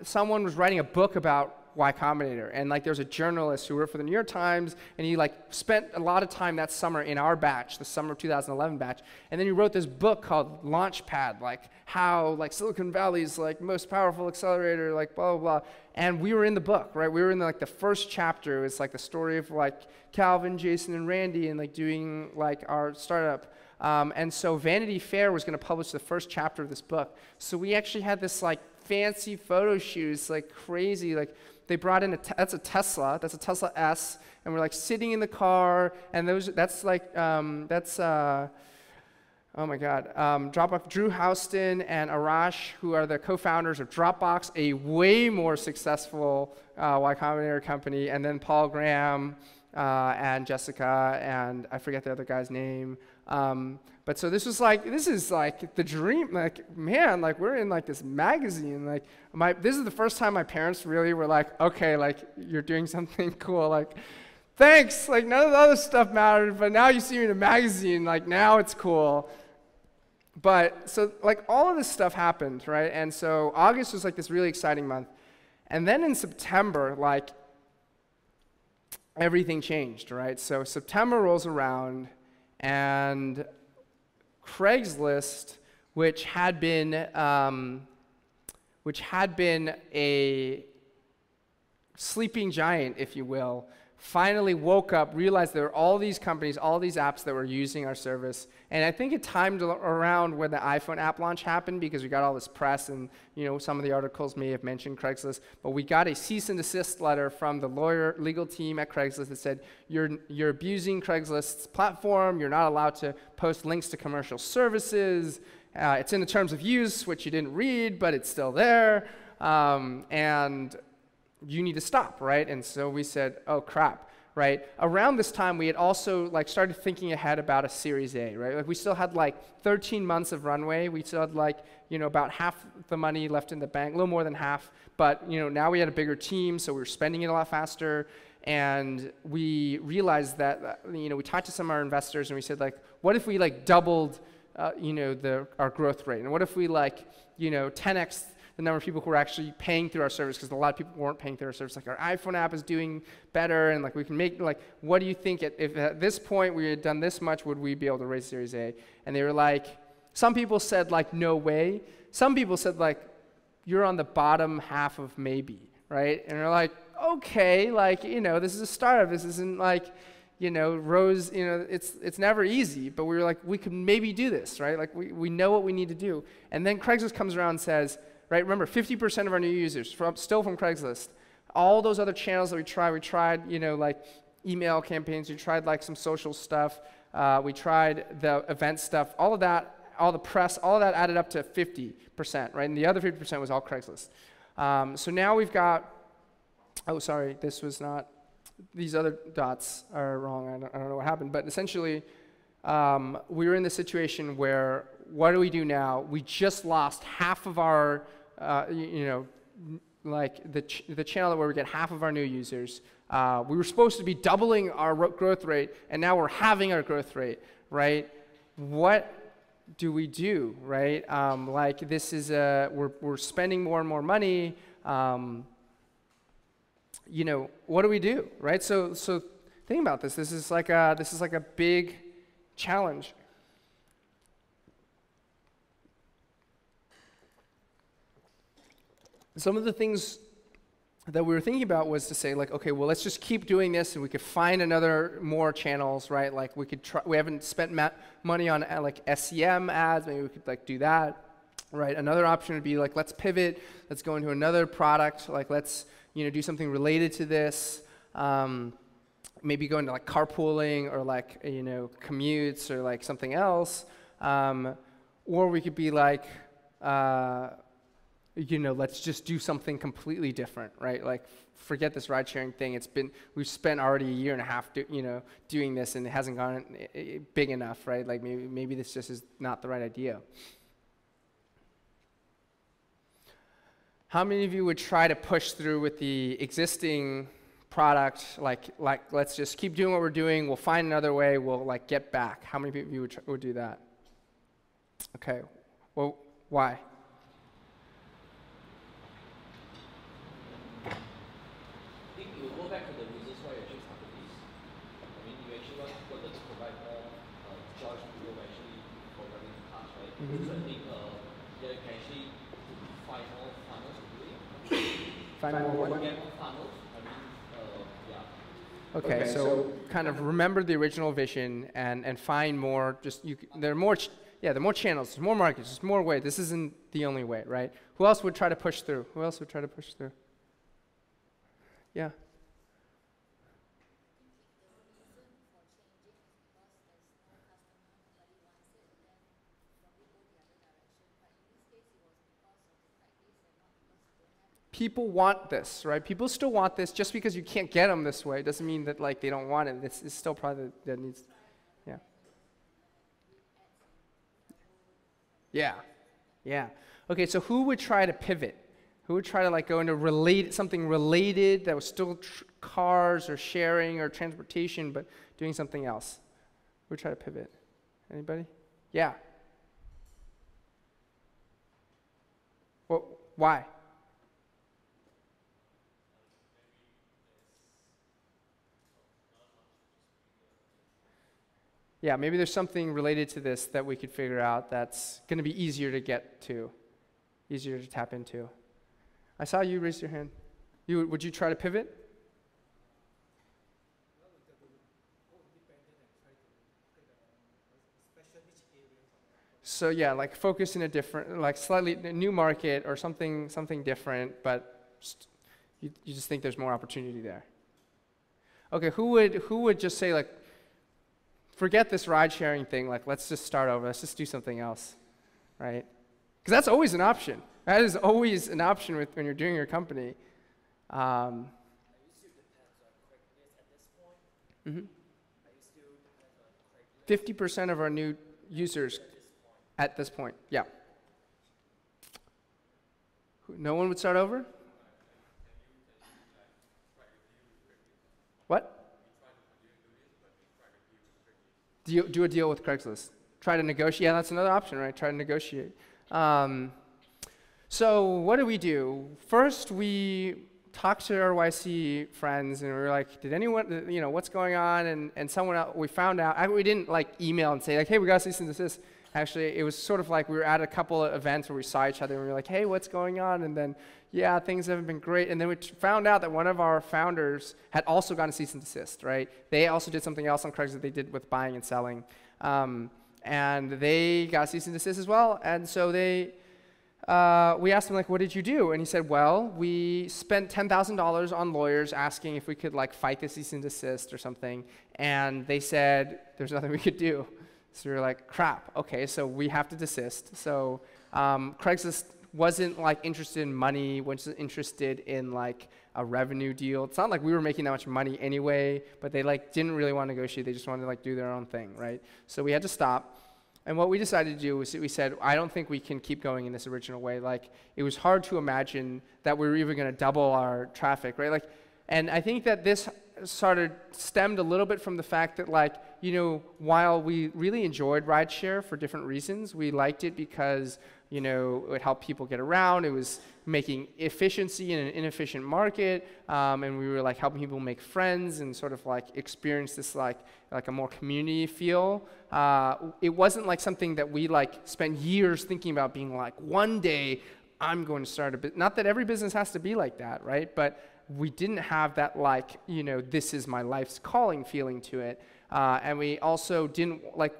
someone was writing a book about Y-Combinator, and like there's a journalist who worked for the New York Times, and he like spent a lot of time that summer in our batch, the summer of 2011 batch, and then he wrote this book called Launchpad, like how like Silicon Valley's like most powerful accelerator, like blah blah blah. And we were in the book, right? We were in like the first chapter. It was like the story of like Calvin, Jason, and Randy, and like doing like our startup. And so Vanity Fair was going to publish the first chapter of this book. So we actually had this like fancy photo shoot. It's like crazy. Like they brought in that's a Tesla S, and we're like sitting in the car, and oh my God, Dropbox, Drew Houston and Arash, who are the co-founders of Dropbox, a way more successous Y-Combinator company, and then Paul Graham and Jessica, and I forget the other guy's name. But so this is like the dream, like, man, like we're in like this magazine, like this is the first time my parents really were like, okay, like you're doing something cool, like thanks. Like, none of the other stuff mattered, but now you see me in a magazine. Like, now it's cool. But so, like, all of this stuff happened, right? And so August was like this really exciting month. And then in September, like, everything changed, right? So September rolls around, and Craigslist, which had been a sleeping giant, if you will, finally woke up, realized there were all these companies, all these apps that were using our service. And I think it timed around when the iPhone app launch happened, because we got all this press, and some of the articles may have mentioned Craigslist. But we got a cease and desist letter from the legal team at Craigslist that said, you're abusing Craigslist's platform. You're not allowed to post links to commercial services. It's in the terms of use, which you didn't read, but it's still there. And you need to stop, right? And so we said, oh crap, right? Around this time, we had also started thinking ahead about a Series A, right? Like, we still had 13 months of runway. We still had about half the money left in the bank, a little more than half. But now we had a bigger team, so we were spending it a lot faster. And we realized that we talked to some of our investors, and we said, what if we doubled our growth rate, and what if we 10x the number of people who are actually paying through our service, because a lot of people weren't paying through our service. Our iPhone app is doing better, and we can make, what do you think, if at this point we had done this much, would we be able to raise Series A? And they were some people said no way. Some people said you're on the bottom half of maybe, right? And we're okay, this is a startup. This isn't Rose, it's never easy, but we were we could maybe do this, right? We know what we need to do. And then Craigslist comes around and says, right, remember, 50% of our new users, still from Craigslist. All those other channels that we tried, email campaigns, we tried some social stuff, we tried the event stuff, all of that, all the press, all of that added up to 50%, right? And the other 50% was all Craigslist. So now we've got, oh, sorry, this was not, these other dots are wrong. I don't know what happened, but essentially, we were in the situation where, what do we do now? We just lost half of our, the channel where we get half of our new users. We were supposed to be doubling our growth rate, and now we're halving our growth rate, right? What do we do, right? This is we're spending more and more money. What do we do, right? So think about this. This is like a big challenge. Some of the things that we were thinking about was to say, okay, well, let's just keep doing this, and we could find more channels, right? We could try. We haven't spent money on SEM ads. Maybe we could do that, right? Another option would be let's pivot. Let's go into another product. Let's do something related to this. Maybe go into carpooling or commutes or something else. Or we could be let's just do something completely different, right? Forget this ride-sharing thing. We've spent already a year and a half, doing this, and it hasn't gone big enough, right? Maybe this just is not the right idea. How many of you would try to push through with the existing product? Let's just keep doing what we're doing. We'll find another way. We'll get back. How many of you would do that? Okay. Well, why? Back to the reasons why you actually started this. I mean, you actually wanted to provide more choice to people who actually programming tasks, right? Mm-hmm. So I think you can actually find more funnels to do it. Find more what? Get more funnels. I mean, yeah. Okay, so kind of remember the original vision and find more. There are more. There are more channels. There's more markets. There's more ways. This isn't the only way, right? Who else would try to push through? Yeah. People want this, right? People still want this. Just because you can't get them this way doesn't mean that they don't want it. It's still probably that needs. Yeah. Okay, so who would try to pivot? Who would try to like go into something related that was still cars or sharing or transportation, but doing something else? Who would try to pivot? Anybody? Yeah. Well, why? Yeah, maybe there's something related to this that we could figure out that's going to be easier to get to, easier to tap into. I saw you raise your hand. Would you try to pivot? So yeah, like focus in a different, like slightly new market or something different, but you just think there's more opportunity there. Okay, who would just say like, forget this ride sharing thing, like let's just start over, let's just do something else, right? Because that's always an option. That is always an option when you're doing your company. Are you still depends on Craigslist at this point? Mm-hmm. Are you still depends on Craigslist 50% of our new users at this point, yeah. No one would start over? What? Do a deal with Craigslist. Try to negotiate. Yeah, that's another option, right? Try to negotiate. So what do we do? First, we talked to our YC friends, and we were like, did anyone, what's going on? And someone else, we found out, we didn't like email and say like, hey, we got cease and desist. Actually, it was sort of like we were at a couple of events where we saw each other, and we were like, hey, what's going on? And then, yeah, things haven't been great. And then we found out that one of our founders had also gotten a cease and desist, right? They also did something else on Craigslist they did with buying and selling. And they got a cease and desist as well. And so we asked him, like, what did you do? And he said, well, we spent $10,000 on lawyers asking if we could, like, fight the cease and desist or something. And they said, there's nothing we could do. So we were like, crap, okay, so we have to desist. So Craigslist wasn't like interested in money, wasn't interested in like a revenue deal. It's not like we were making that much money anyway, but they like didn't really want to negotiate. They just wanted to like do their own thing, right? So we had to stop. And what we decided to do was we said, I don't think we can keep going in this original way. Like, it was hard to imagine that we were even going to double our traffic, right? Like, and I think that this stemmed a little bit from the fact that, like, while we really enjoyed rideshare for different reasons, we liked it because, it would help people get around. It was making efficiency in an inefficient market, and we were like helping people make friends and sort of like experience this like a more community feel. It wasn't like something that we like spent years thinking about being like, one day I'm going to start a business. Not that every business has to be like that, right? But we didn't have that like, this is my life's calling feeling to it. And we also didn't like,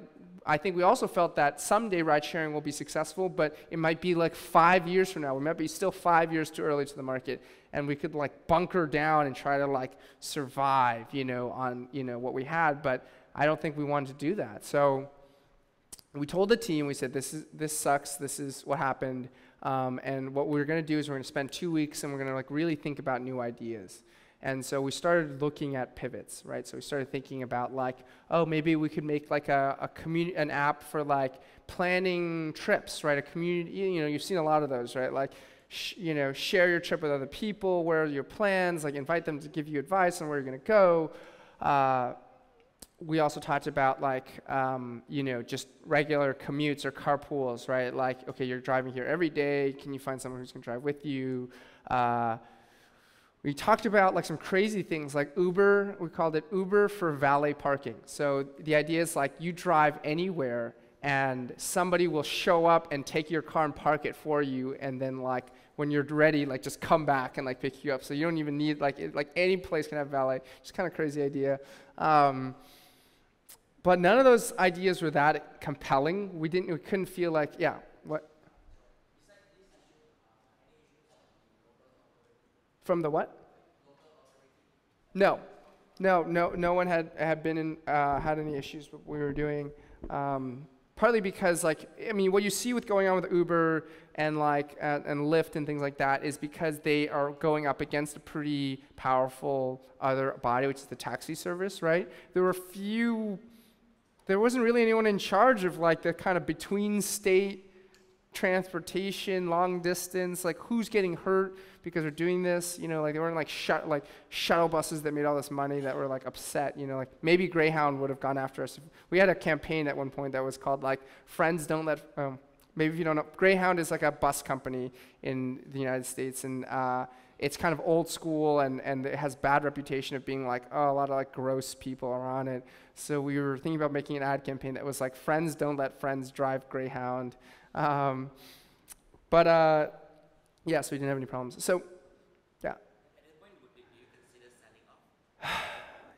I think we also felt that someday ride sharing will be successful, but it might be like 5 years from now. We might be still 5 years too early to the market, and we could like bunker down and try to like survive, on what we had. But I don't think we wanted to do that. So we told the team, we said, this sucks. This is what happened. And what we're going to do is we're going to spend 2 weeks, and we're going to like really think about new ideas. And so we started looking at pivots, right? So we started thinking about like, oh, maybe we could make like an app for like planning trips, right? A community, you've seen a lot of those, right? Like, share your trip with other people. Where are your plans? Like, invite them to give you advice on where you're going to go. We also talked about like, just regular commutes or carpools, right? Like, okay, you're driving here every day. Can you find someone who's going to drive with you? We talked about like some crazy things like Uber. We called it Uber for valet parking. So the idea is like you drive anywhere and somebody will show up and take your car and park it for you, and then like when you're ready, like just come back and like pick you up. So you don't even need like any place can have valet. Just kind of crazy idea. But none of those ideas were that compelling. We couldn't feel like, yeah, what? From the what? No one had been in, had any issues with what we were doing. Partly because, like, I mean, what you see with going on with Uber and like and Lyft and things like that is because they are going up against a pretty powerful other body, which is the taxi service, right? There wasn't really anyone in charge of like the kind of between state transportation, long distance, like who's getting hurt because we're doing this, you know, like they weren't like shuttle buses that made all this money that were like upset, you know, like maybe Greyhound would have gone after us. We had a campaign at one point that was called like Friends Don't Let, maybe if you don't know, Greyhound is like a bus company in the United States, and it's kind of old school, and it has bad reputation of being like, oh, a lot of like gross people are on it. So we were thinking about making an ad campaign that was like, Friends Don't Let Friends Drive Greyhound. Yeah, so we didn't have any problems. So, yeah. At this point, do you consider signing off?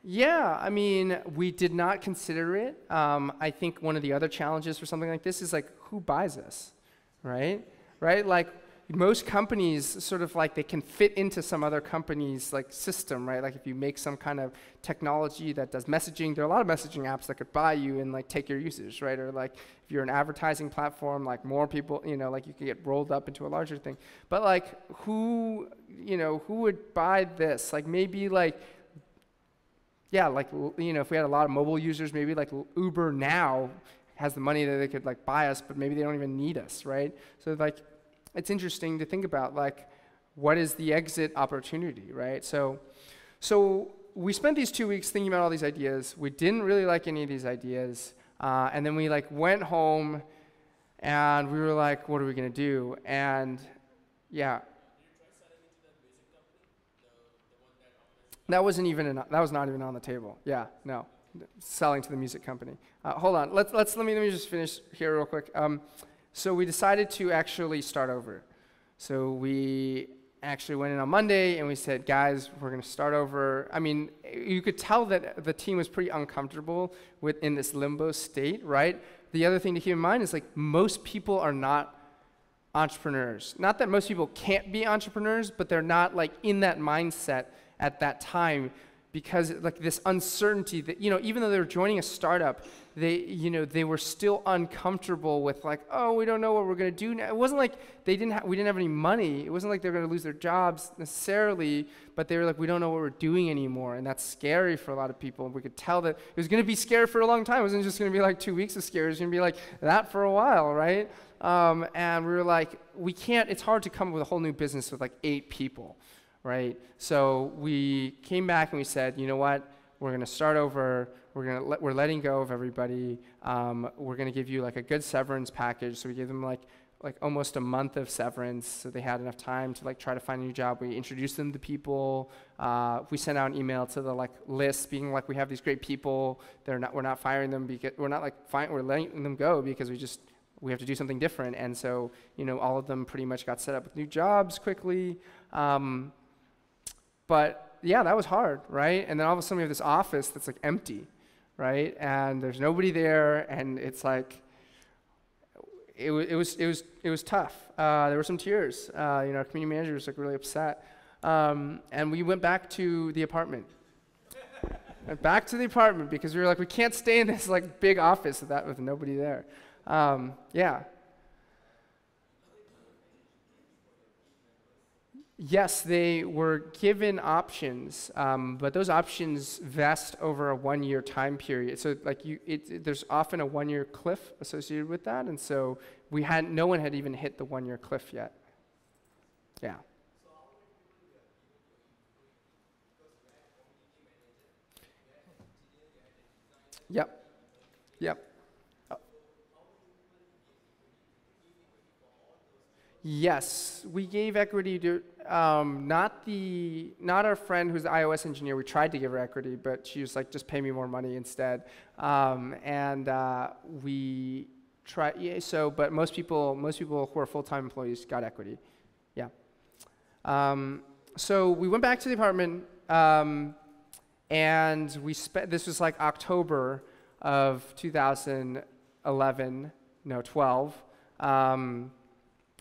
Yeah, I mean, we did not consider it. I think one of the other challenges for something like this is like, who buys us, right? Right? Like, most companies sort of like they can fit into some other company's like system, right? Like if you make some kind of technology that does messaging, there are a lot of messaging apps that could buy you and like take your usage, right? Or like if you're an advertising platform, like more people, you know, like you could get rolled up into a larger thing. But like who, you know, who would buy this? Like maybe like, yeah, like, you know, if we had a lot of mobile users, maybe like Uber now has the money that they could like buy us, but maybe they don't even need us, right? So like, it's interesting to think about, like, what is the exit opportunity, right? So we spent these 2 weeks thinking about all these ideas. We didn't really like any of these ideas. And then we, like, went home, and we were like, what are we going to do? And, yeah. That wasn't even, that was not even on the table. Yeah, no. Selling to the music company. Hold on. Let me just finish here real quick. So we decided to actually start over. So we actually went in on Monday and we said, guys, we're going to start over. I mean, you could tell that the team was pretty uncomfortable in this limbo state, right? The other thing to keep in mind is like most people are not entrepreneurs. Not that most people can't be entrepreneurs, but they're not like in that mindset at that time, because like this uncertainty that, you know, even though they were joining a startup, they were still uncomfortable with like, oh, we don't know what we're going to do now. It wasn't like we didn't have any money. It wasn't like they were going to lose their jobs necessarily, but they were like, we don't know what we're doing anymore, and that's scary for a lot of people. We could tell that it was going to be scary for a long time. It wasn't just going to be like 2 weeks of scary. It was going to be like that for a while, right? And we were like, we can't. It's hard to come up with a whole new business with like 8 people. Right? So we came back and we said, you know what? We're going to start over. We're letting go of everybody. We're going to give you like a good severance package. So we gave them like almost a month of severance, so they had enough time to like try to find a new job. We introduced them to people. We sent out an email to the like list, being like, we have these great people. We're not firing them because we're not like we're letting them go because we have to do something different. And so, you know, all of them pretty much got set up with new jobs quickly. But yeah, that was hard, right? And then all of a sudden we have this office that's like empty, right? And there's nobody there, and it's like it was tough. There were some tears. You know, our community manager was like really upset, and we went back to the apartment. Because we were like, we can't stay in this like big office with nobody there. Yeah. Yes, they were given options, but those options vest over a 1-year time period. So, like, there's often a 1-year cliff associated with that, and so no one had even hit the 1-year cliff yet. Yeah. Yep. Yes, we gave equity to not our friend who's the iOS engineer. We tried to give her equity, but she was like, just pay me more money instead. We tried. Yeah, but most people who are full-time employees got equity. Yeah. So we went back to the apartment, and this was like October of 12.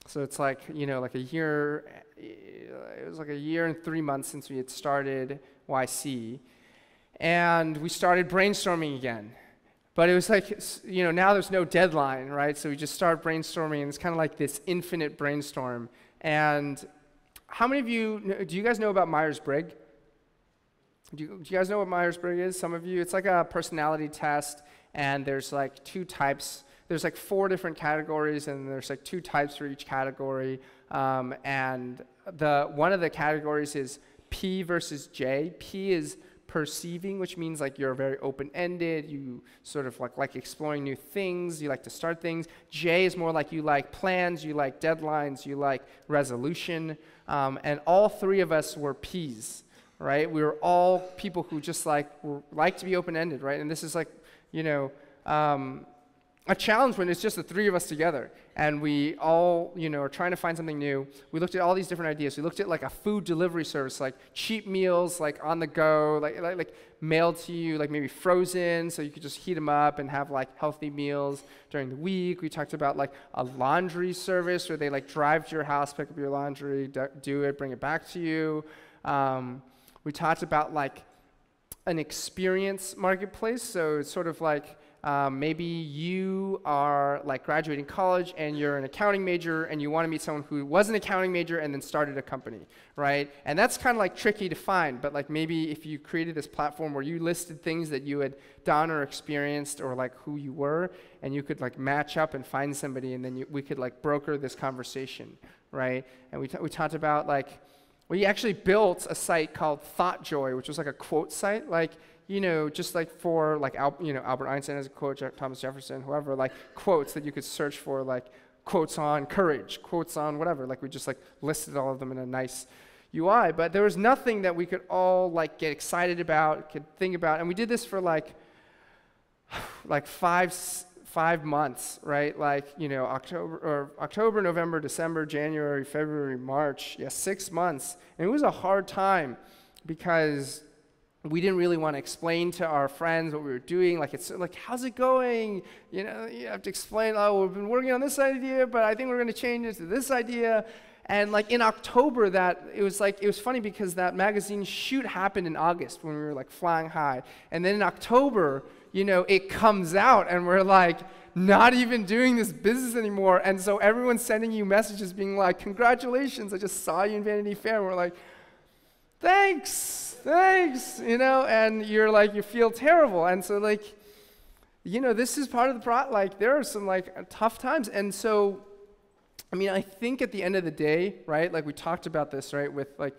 So it's like, you know, like a year, it was like a year and 3 months since we had started YC. And we started brainstorming again. But it was like, you know, now there's no deadline, right? So we just start brainstorming, and it's kind of like this infinite brainstorm. And how many of do you guys know about Myers-Briggs? Do you guys know what Myers-Briggs is? Some of you? It's like a personality test, and there's like 2 types. there's like 4 different categories, and there's like 2 types for each category. And one of the categories is P versus J. P is perceiving, which means like you're very open-ended, you sort of like exploring new things, you like to start things. J is more like you like plans, you like deadlines, you like resolution. And all 3 of us were Ps, right? We were all people who just like to be open-ended, right? And this is like, you know, a challenge when it's just the 3 of us together, and we all, you know, are trying to find something new. We looked at all these different ideas. We looked at like a food delivery service, like cheap meals, like on the go, like mailed to you, like maybe frozen, so you could just heat them up and have like healthy meals during the week. We talked about like a laundry service where they like drive to your house, pick up your laundry, do it, bring it back to you. We talked about like an experience marketplace, so it's sort of like maybe you are like graduating college and you're an accounting major and you want to meet someone who was an accounting major and then started a company, right? And that's kind of like tricky to find, but like maybe if you created this platform where you listed things that you had done or experienced or like who you were, and you could like match up and find somebody, and then we could like broker this conversation, right? And we talked about like, we actually built a site called ThoughtJoy, which was like a quote site, like, you know, just like for like, Albert Einstein has a quote, Thomas Jefferson, whoever, like quotes that you could search for, like quotes on courage, quotes on whatever. Like we just like listed all of them in a nice UI, but there was nothing that we could all like get excited about, could think about. And we did this for like 5 months, right? Like, you know, October, November, December, January, February, March, 6 months. And it was a hard time because we didn't really want to explain to our friends what we were doing. Like, it's like, how's it going? You know, you have to explain, oh, we've been working on this idea, but I think we're going to change it to this idea. And like in October, it was funny because that magazine shoot happened in August when we were like flying high. And then in October, you know, it comes out and we're like not even doing this business anymore. And so everyone's sending you messages being like, congratulations, I just saw you in Vanity Fair. And we're like, thanks, you know, and you're like, you feel terrible. And so like, you know, this is part of the like there are some like tough times. And so, I mean, I think at the end of the day, right, like we talked about this, right, with like,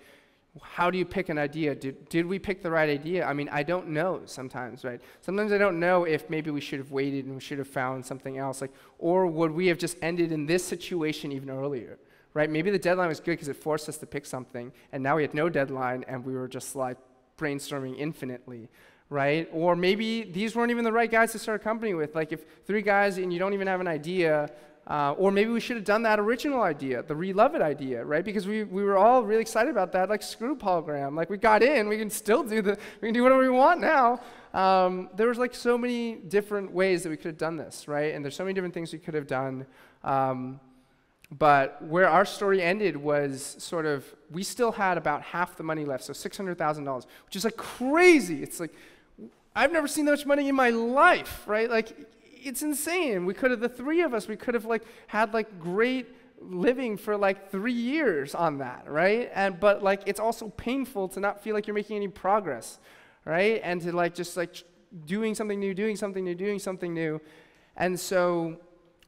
how do you pick an idea? Did we pick the right idea? I mean, I don't know sometimes, right? Sometimes I don't know if maybe we should have waited and we should have found something else, like, or would we have just ended in this situation even earlier, right? Maybe the deadline was good because it forced us to pick something, and now we had no deadline and we were just like brainstorming infinitely, right? Or maybe these weren't even the right guys to start a company with. Like if 3 guys and you don't even have an idea, or maybe we should have done that original idea, the Relove It idea, right? Because we were all really excited about that, like screw Polygram. Like we got in, we can still we can do whatever we want now. There was like so many different ways that we could have done this, right? And there's so many different things we could have done. But where our story ended was sort of, we still had about half the money left, so $600,000, which is like crazy. It's like, I've never seen that much money in my life, right? Like, it's insane. We could have, the 3 of us, we could have like had like great living for like 3 years on that, right? But like, it's also painful to not feel like you're making any progress, right? And to like, just like doing something new. And so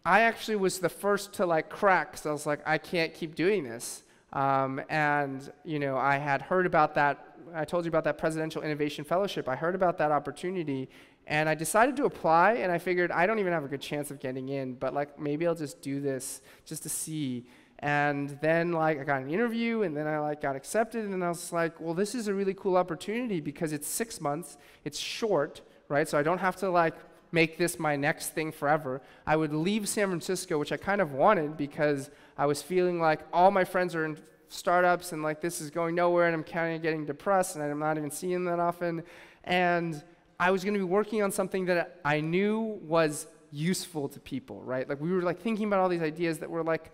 I actually was the first to like crack, because I was like, I can't keep doing this. And you know, I had heard about that, I told you about that Presidential Innovation Fellowship. I heard about that opportunity, and I decided to apply, and I figured I don't even have a good chance of getting in, but like maybe I'll just do this just to see. And then like I got an interview, and then I like got accepted, and then I was like, well, this is a really cool opportunity because it's 6 months, it's short, right? So I don't have to like make this my next thing forever. I would leave San Francisco, which I kind of wanted because I was feeling like all my friends are in startups and like this is going nowhere, and I'm kind of getting depressed and I'm not even seeing them that often. And I was going to be working on something that I knew was useful to people, right? Like we were like thinking about all these ideas that were like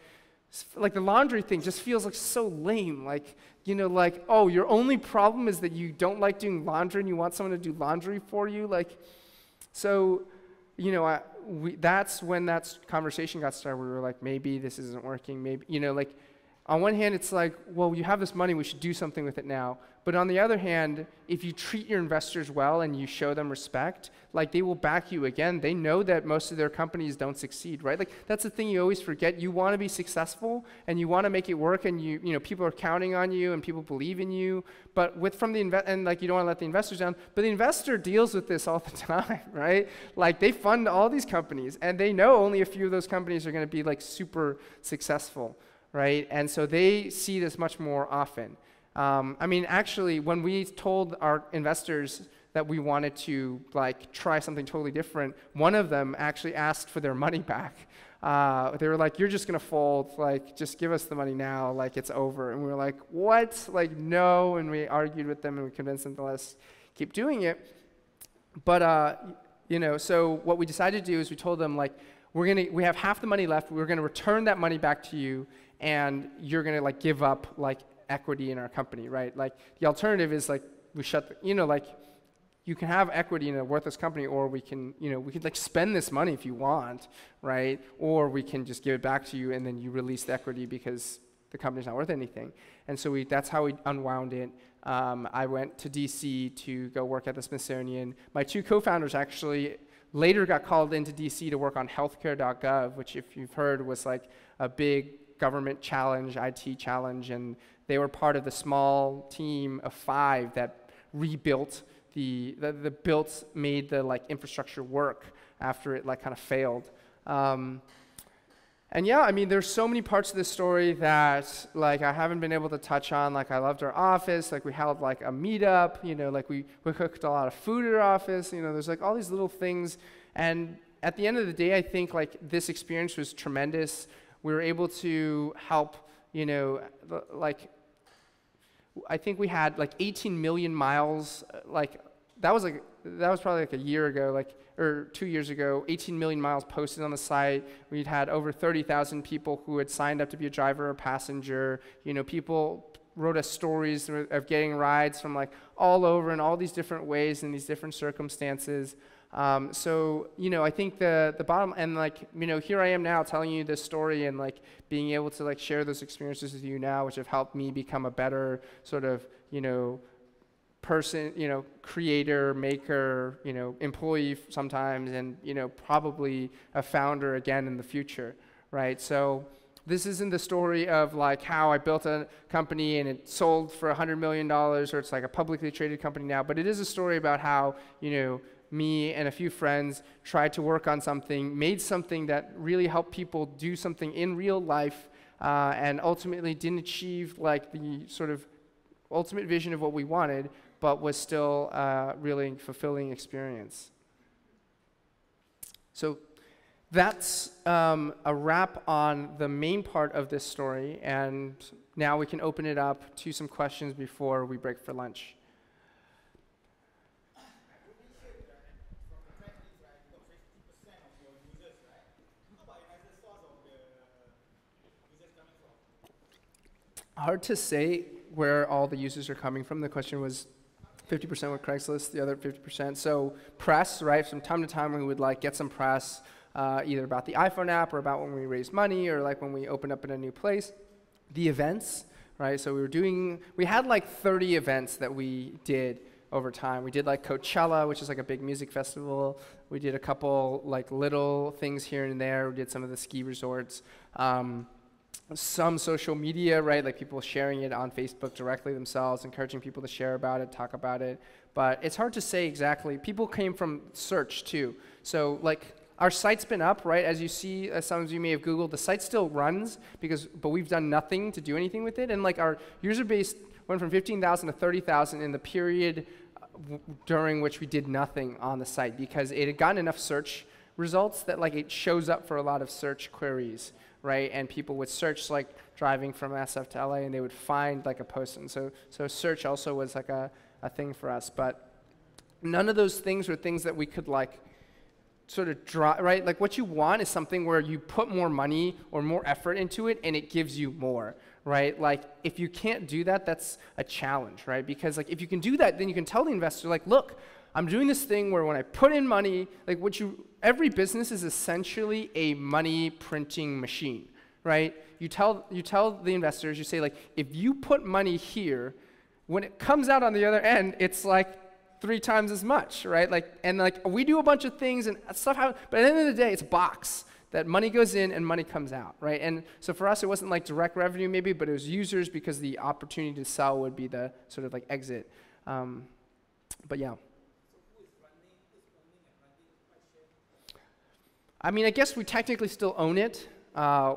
the laundry thing just feels like so lame. Like, you know, like, oh, your only problem is that you don't like doing laundry and you want someone to do laundry for you. Like, so, you know, that's when that conversation got started. We were like, maybe this isn't working. Maybe, you know, like, on one hand, it's like, well, you have this money, we should do something with it now. But on the other hand, if you treat your investors well and you show them respect, like they will back you again. They know that most of their companies don't succeed, right? Like that's the thing you always forget. You want to be successful and you want to make it work, and you know people are counting on you and people believe in you. But and like you don't want to let the investors down. But the investor deals with this all the time, right? Like they fund all these companies and they know only a few of those companies are going to be like super successful, right? And so they see this much more often. I mean, actually, when we told our investors that we wanted to like try something totally different, one of them actually asked for their money back. They were like, "You're just gonna fold. Like, just give us the money now. Like, it's over." And we were like, "What? Like, no." And we argued with them and we convinced them to let us keep doing it. But you know, so what we decided to do is we told them like, we have half the money left. We're gonna return that money back to you, and you're gonna like give up like equity in our company, right? Like the alternative is like we like you can have equity in a worthless company, or we can, we could like spend this money if you want, right? Or we can just give it back to you and then you release the equity because the company's not worth anything. And so that's how we unwound it. I went to DC to go work at the Smithsonian. My two co-founders actually later got called into DC to work on healthcare.gov, which if you've heard was like a big government challenge, IT challenge, and they were part of the small team of 5 that rebuilt made the like infrastructure work after it like kind of failed. And yeah, I mean, there's so many parts of this story that like I haven't been able to touch on. Like I loved our office. Like we held like a meetup. Like we cooked a lot of food at our office. There's like all these little things. And at the end of the day, I think like this experience was tremendous. We were able to help. I think we had like 18 million miles. That was probably like a year ago, or 2 years ago. 18 million miles posted on the site. We'd had over 30,000 people who had signed up to be a driver or passenger. People wrote us stories of getting rides from like all over in all these different ways in these different circumstances. So I think the bottom, and here I am now telling you this story and like being able to like share those experiences with you now, which have helped me become a better sort of person, creator, maker, employee sometimes, and probably a founder again in the future, right? So this isn't the story of like how I built a company and it sold for $100 million, or it's like a publicly traded company now, but it is a story about how me and a few friends tried to work on something, made something that really helped people do something in real life, and ultimately didn't achieve like the sort of ultimate vision of what we wanted, but was still a really fulfilling experience. So that's a wrap on the main part of this story, and now we can open it up to some questions before we break for lunch. Hard to say where all the users are coming from. The question was 50% with Craigslist, the other 50%. So press, right? From time to time, we would like get some press, either about the iPhone app or about when we raised money or like when we opened up in a new place. The events, right? So we had like 30 events that we did over time. We did like Coachella, which is like a big music festival. We did a couple like little things here and there. We did some of the ski resorts. Some social media, right, like people sharing it on Facebook directly themselves, encouraging people to share about it, talk about it. But it's hard to say exactly. People came from search too. So like our site's been up, right? As you see, as some of you may have Googled, the site still runs, but we've done nothing to do anything with it. And like our user base went from 15,000 to 30,000 in the period during which we did nothing on the site, because it had gotten enough search results that like it shows up for a lot of search queries, right? And people would search like driving from SF to LA, and they would find like a post. And so search also was like a thing for us. But none of those things were things that we could like sort of draw, right? Like what you want is something where you put more money or more effort into it and it gives you more, right? Like if you can't do that, that's a challenge, right? Because like if you can do that, then you can tell the investor like, look, I'm doing this thing where when I put in money, like every business is essentially a money printing machine, right? You tell the investors, you say like, if you put money here, when it comes out on the other end, it's like 3 times as much, right? Like, and like we do a bunch of things and stuff happens, but at the end of the day, it's a box that money goes in and money comes out, right? And so for us, it wasn't like direct revenue maybe, but it was users because the opportunity to sell would be the sort of like exit. But yeah. I mean, I guess we technically still own it.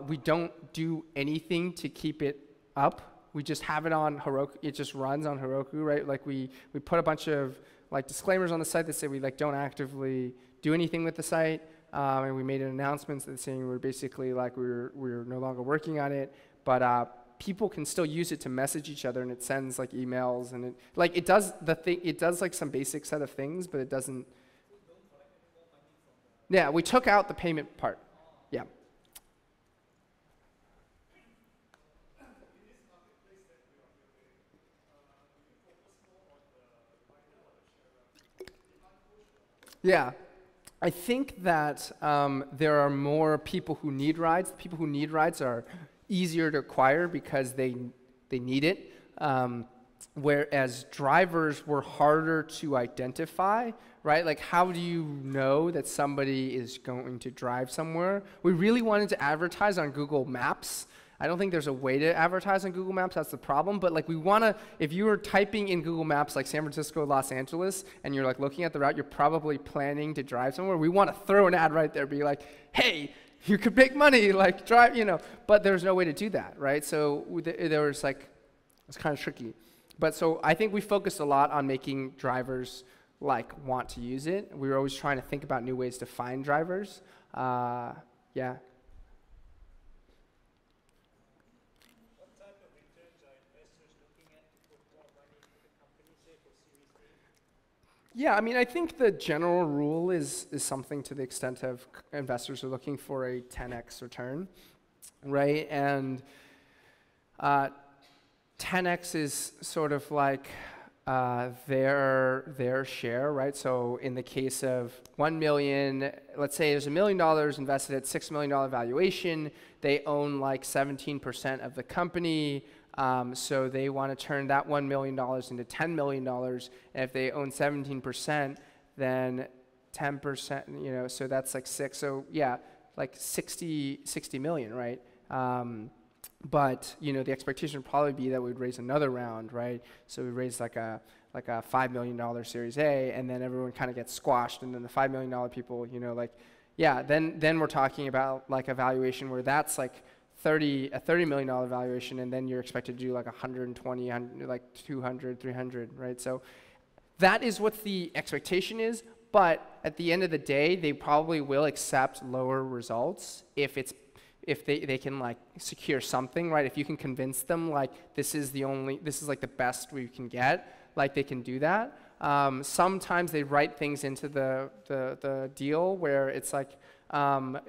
We don't do anything to keep it up. We just have it on Heroku. It just runs on Heroku, right? Like we put a bunch of like disclaimers on the site that say we like don't actively do anything with the site. And we made an announcement that saying we're basically like we're no longer working on it, but people can still use it to message each other, and it sends like emails, and it does like some basic set of things, but it doesn't. Yeah, we took out the payment part. Yeah. Yeah. I think that there are more people who need rides. The people who need rides are easier to acquire because they need it, whereas drivers were harder to identify, right? Like, how do you know that somebody is going to drive somewhere? We really wanted to advertise on Google Maps. I don't think there's a way to advertise on Google Maps, that's the problem, but like we wanna, if you were typing in Google Maps like San Francisco, Los Angeles, and you're like looking at the route, you're probably planning to drive somewhere, we wanna throw an ad right there, be like, hey, you could make money, like drive, you know, but there's no way to do that, right? So there was like, it's kind of tricky. But so I think we focused a lot on making drivers like want to use it. We were always trying to think about new ways to find drivers, yeah. Yeah, I mean, I think the general rule is something to the extent of investors are looking for a 10x return, right? And 10x is sort of like their share, right? So in the case of 1 million, let's say there's $1 million invested at $6 million valuation, they own like 17% of the company. So they want to turn that $1 million into $10 million, and if they own 17%, then 10%, you know, so that's like 6, so yeah, like 60 million, right? But, you know, the expectation would probably be that we'd raise another round, right? So we raise like a $5 million Series A, and then everyone kind of gets squashed, and then the $5 million people, you know, like, yeah, then we're talking about like a valuation where that's like a $30 million valuation, and then you're expected to do like 120, like 200, 300, right? So that is what the expectation is, but at the end of the day, they probably will accept lower results if they can like secure something, right? If you can convince them like this is like the best we can get, like they can do that. Sometimes they write things into the deal where it's like,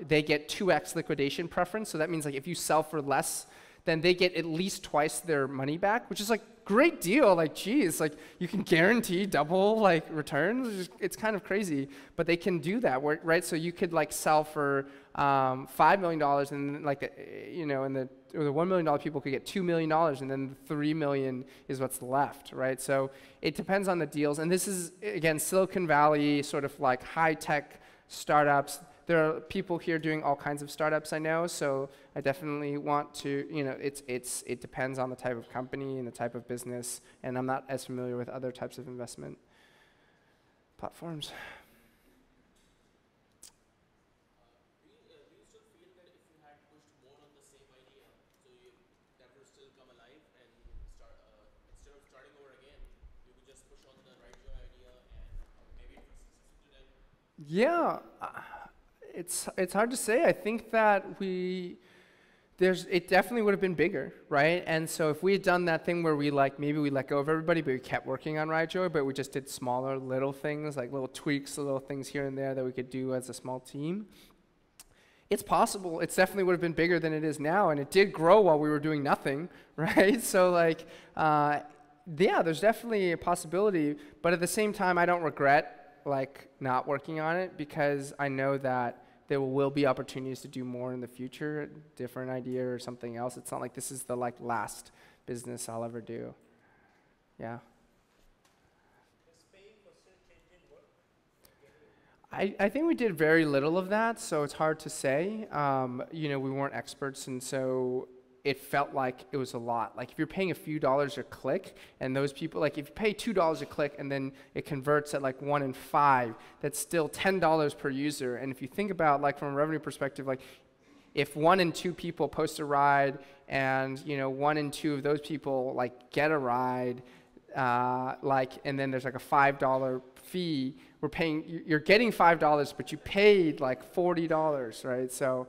they get 2x liquidation preference, so that means like if you sell for less, then they get at least twice their money back, which is like great deal. Like, geez, like you can guarantee double like returns. It's kind of crazy, but they can do that, right? So you could like sell for $5 million, and like you know, and the 1 million dollar people could get $2 million, and then the $3 million is what's left, right? So it depends on the deals, and this is again Silicon Valley sort of like high tech startups. There are people here doing all kinds of startups, I know, so I definitely want to, you know, it depends on the type of company and the type of business, and I'm not as familiar with other types of investment platforms. Do you still feel that if you had pushed more on the same idea, so that would still come alive, and start instead of starting over again, you could just push on the right idea, and maybe it would succeed today? Yeah. It's hard to say. I think that it definitely would have been bigger, right? And so if we had done that thing where maybe we let go of everybody, but we kept working on RideJoy, but we just did smaller little things, like little tweaks, little things here and there that we could do as a small team. It's possible. It definitely would have been bigger than it is now, and it did grow while we were doing nothing, right? So like, yeah, there's definitely a possibility, but at the same time, I don't regret like not working on it, because I know that there will be opportunities to do more in the future, different idea or something else. It's not like this is the like last business I'll ever do. Yeah. I think we did very little of that, so it's hard to say. You know, we weren't experts, and so it felt like it was a lot. Like if you're paying a few dollars a click, and those people, like if you pay $2 a click and then it converts at like 1 in 5, that's still $10 per user. And if you think about like from a revenue perspective, like if 1 in 2 people post a ride and you know 1 in 2 of those people like get a ride, and then there's like a $5 fee, we're paying, you're getting $5, but you paid like $40, right? So,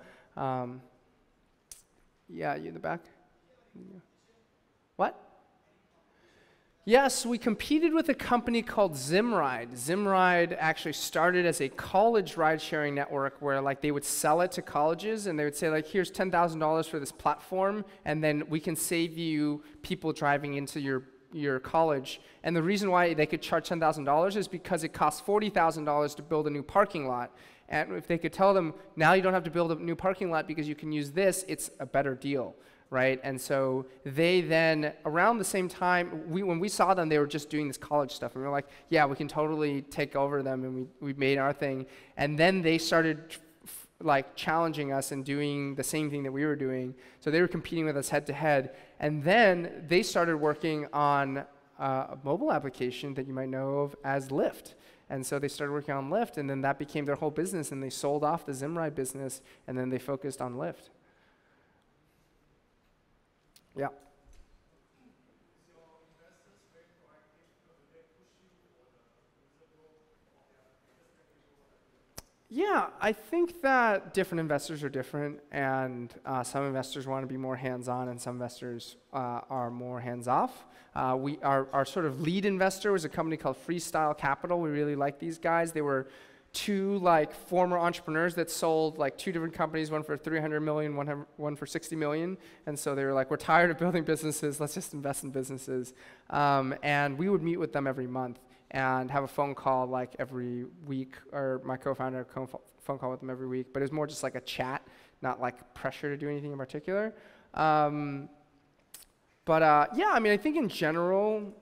yeah, you in the back? What? Yes, we competed with a company called Zimride. Zimride actually started as a college ride-sharing network where like they would sell it to colleges and they would say like, here's $10,000 for this platform, and then we can save you people driving into your college. And the reason why they could charge $10,000 is because it costs $40,000 to build a new parking lot. And if they could tell them, now you don't have to build a new parking lot because you can use this, it's a better deal, right? And so they then, around the same time, when we saw them, they were just doing this college stuff. And we were like, yeah, we can totally take over them, and we made our thing. And then they started like challenging us and doing the same thing that we were doing. So they were competing with us head to head. And then they started working on a mobile application that you might know of as Lyft. And so they started working on Lyft, and then that became their whole business, and they sold off the Zimride business, and then they focused on Lyft. Yeah. Yeah, I think that different investors are different, and some investors want to be more hands-on, and some investors are more hands-off. Our sort of lead investor was a company called Freestyle Capital. We really like these guys. They were 2 like former entrepreneurs that sold like 2 different companies, one for 300 million, one for 60 million. And so they were like, we're tired of building businesses. Let's just invest in businesses. And we would meet with them every month and have a phone call like every week, or my co-founder had a phone call with them every week. But it was more just like a chat, not like pressure to do anything in particular. Yeah, I mean, I think in general,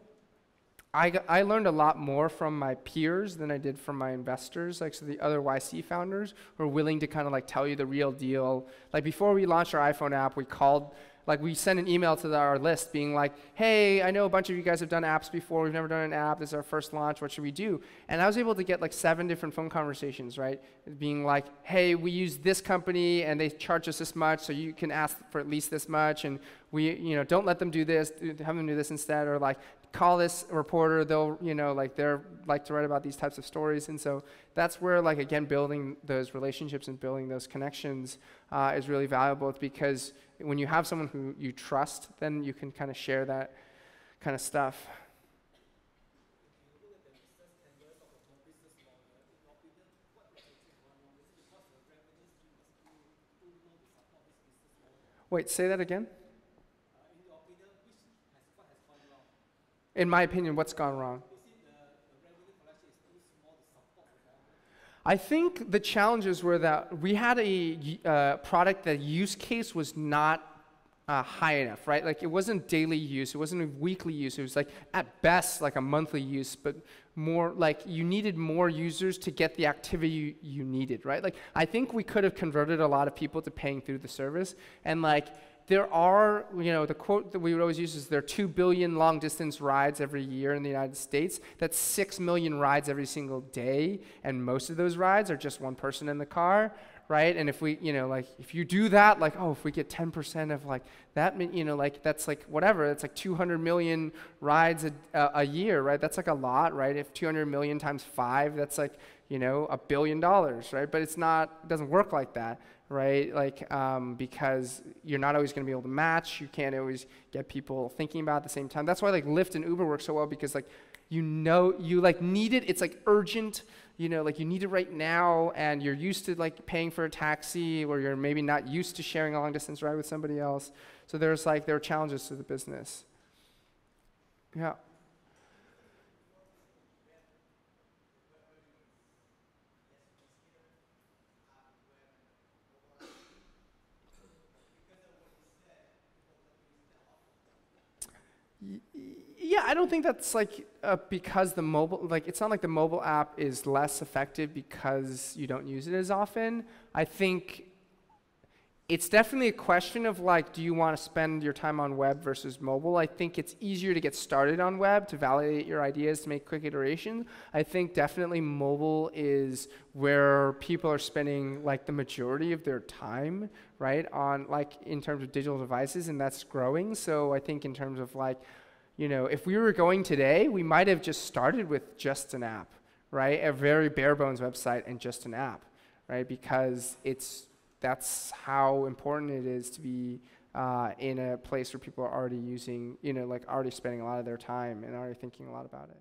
I learned a lot more from my peers than I did from my investors. Like, so the other YC founders were willing to kind of like tell you the real deal. Like before we launched our iPhone app, we sent an email to our list being like, hey, I know a bunch of you guys have done apps before. We've never done an app. This is our first launch. What should we do? And I was able to get like 7 different phone conversations, right? Being like, hey, we use this company and they charge us this much, so you can ask for at least this much. And we, don't let them do this, have them do this instead. Or like, call this reporter. They'll, they're like to write about these types of stories. And so that's where, like, again, building those relationships and building those connections is really valuable. It's because when you have someone who you trust, then you can kind of share that kind of stuff. Wait, say that again? In my opinion, what's gone wrong? I think the challenges were that we had a product that use case was not high enough, right? Like, it wasn't daily use, it wasn't a weekly use, it was like at best like a monthly use, but more like you needed more users to get the activity you needed, right? Like, I think we could have converted a lot of people to paying through the service, and like there are, the quote that we would always use is there are 2 billion long distance rides every year in the United States. That's 6 million rides every single day, and most of those rides are just one person in the car, right? And if we, if you do that, like, oh, if we get 10% of like that, that's like whatever, it's like 200 million rides a year, right? That's like a lot, right? If 200 million times 5, that's like, $1 billion, right? But it doesn't work like that, right? Like, because you're not always going to be able to match. You can't always get people thinking about it at the same time. That's why like Lyft and Uber work so well, because like, you like need it. It's like urgent, like you need it right now, and you're used to like paying for a taxi, or you're maybe not used to sharing a long distance ride with somebody else. So there are challenges to the business. Yeah. Yeah, I don't think that's like because the mobile, like it's not like the mobile app is less effective because you don't use it as often. I think it's definitely a question of like, do you want to spend your time on web versus mobile? I think it's easier to get started on web, to validate your ideas, to make quick iterations. I think definitely mobile is where people are spending like the majority of their time, right, on like in terms of digital devices, and that's growing. So I think in terms of like, you know, if we were going today, we might have just started with just an app, right? A very bare bones website and just an app, right? Because that's how important it is to be in a place where people are already using, you know, like already spending a lot of their time and already thinking a lot about it.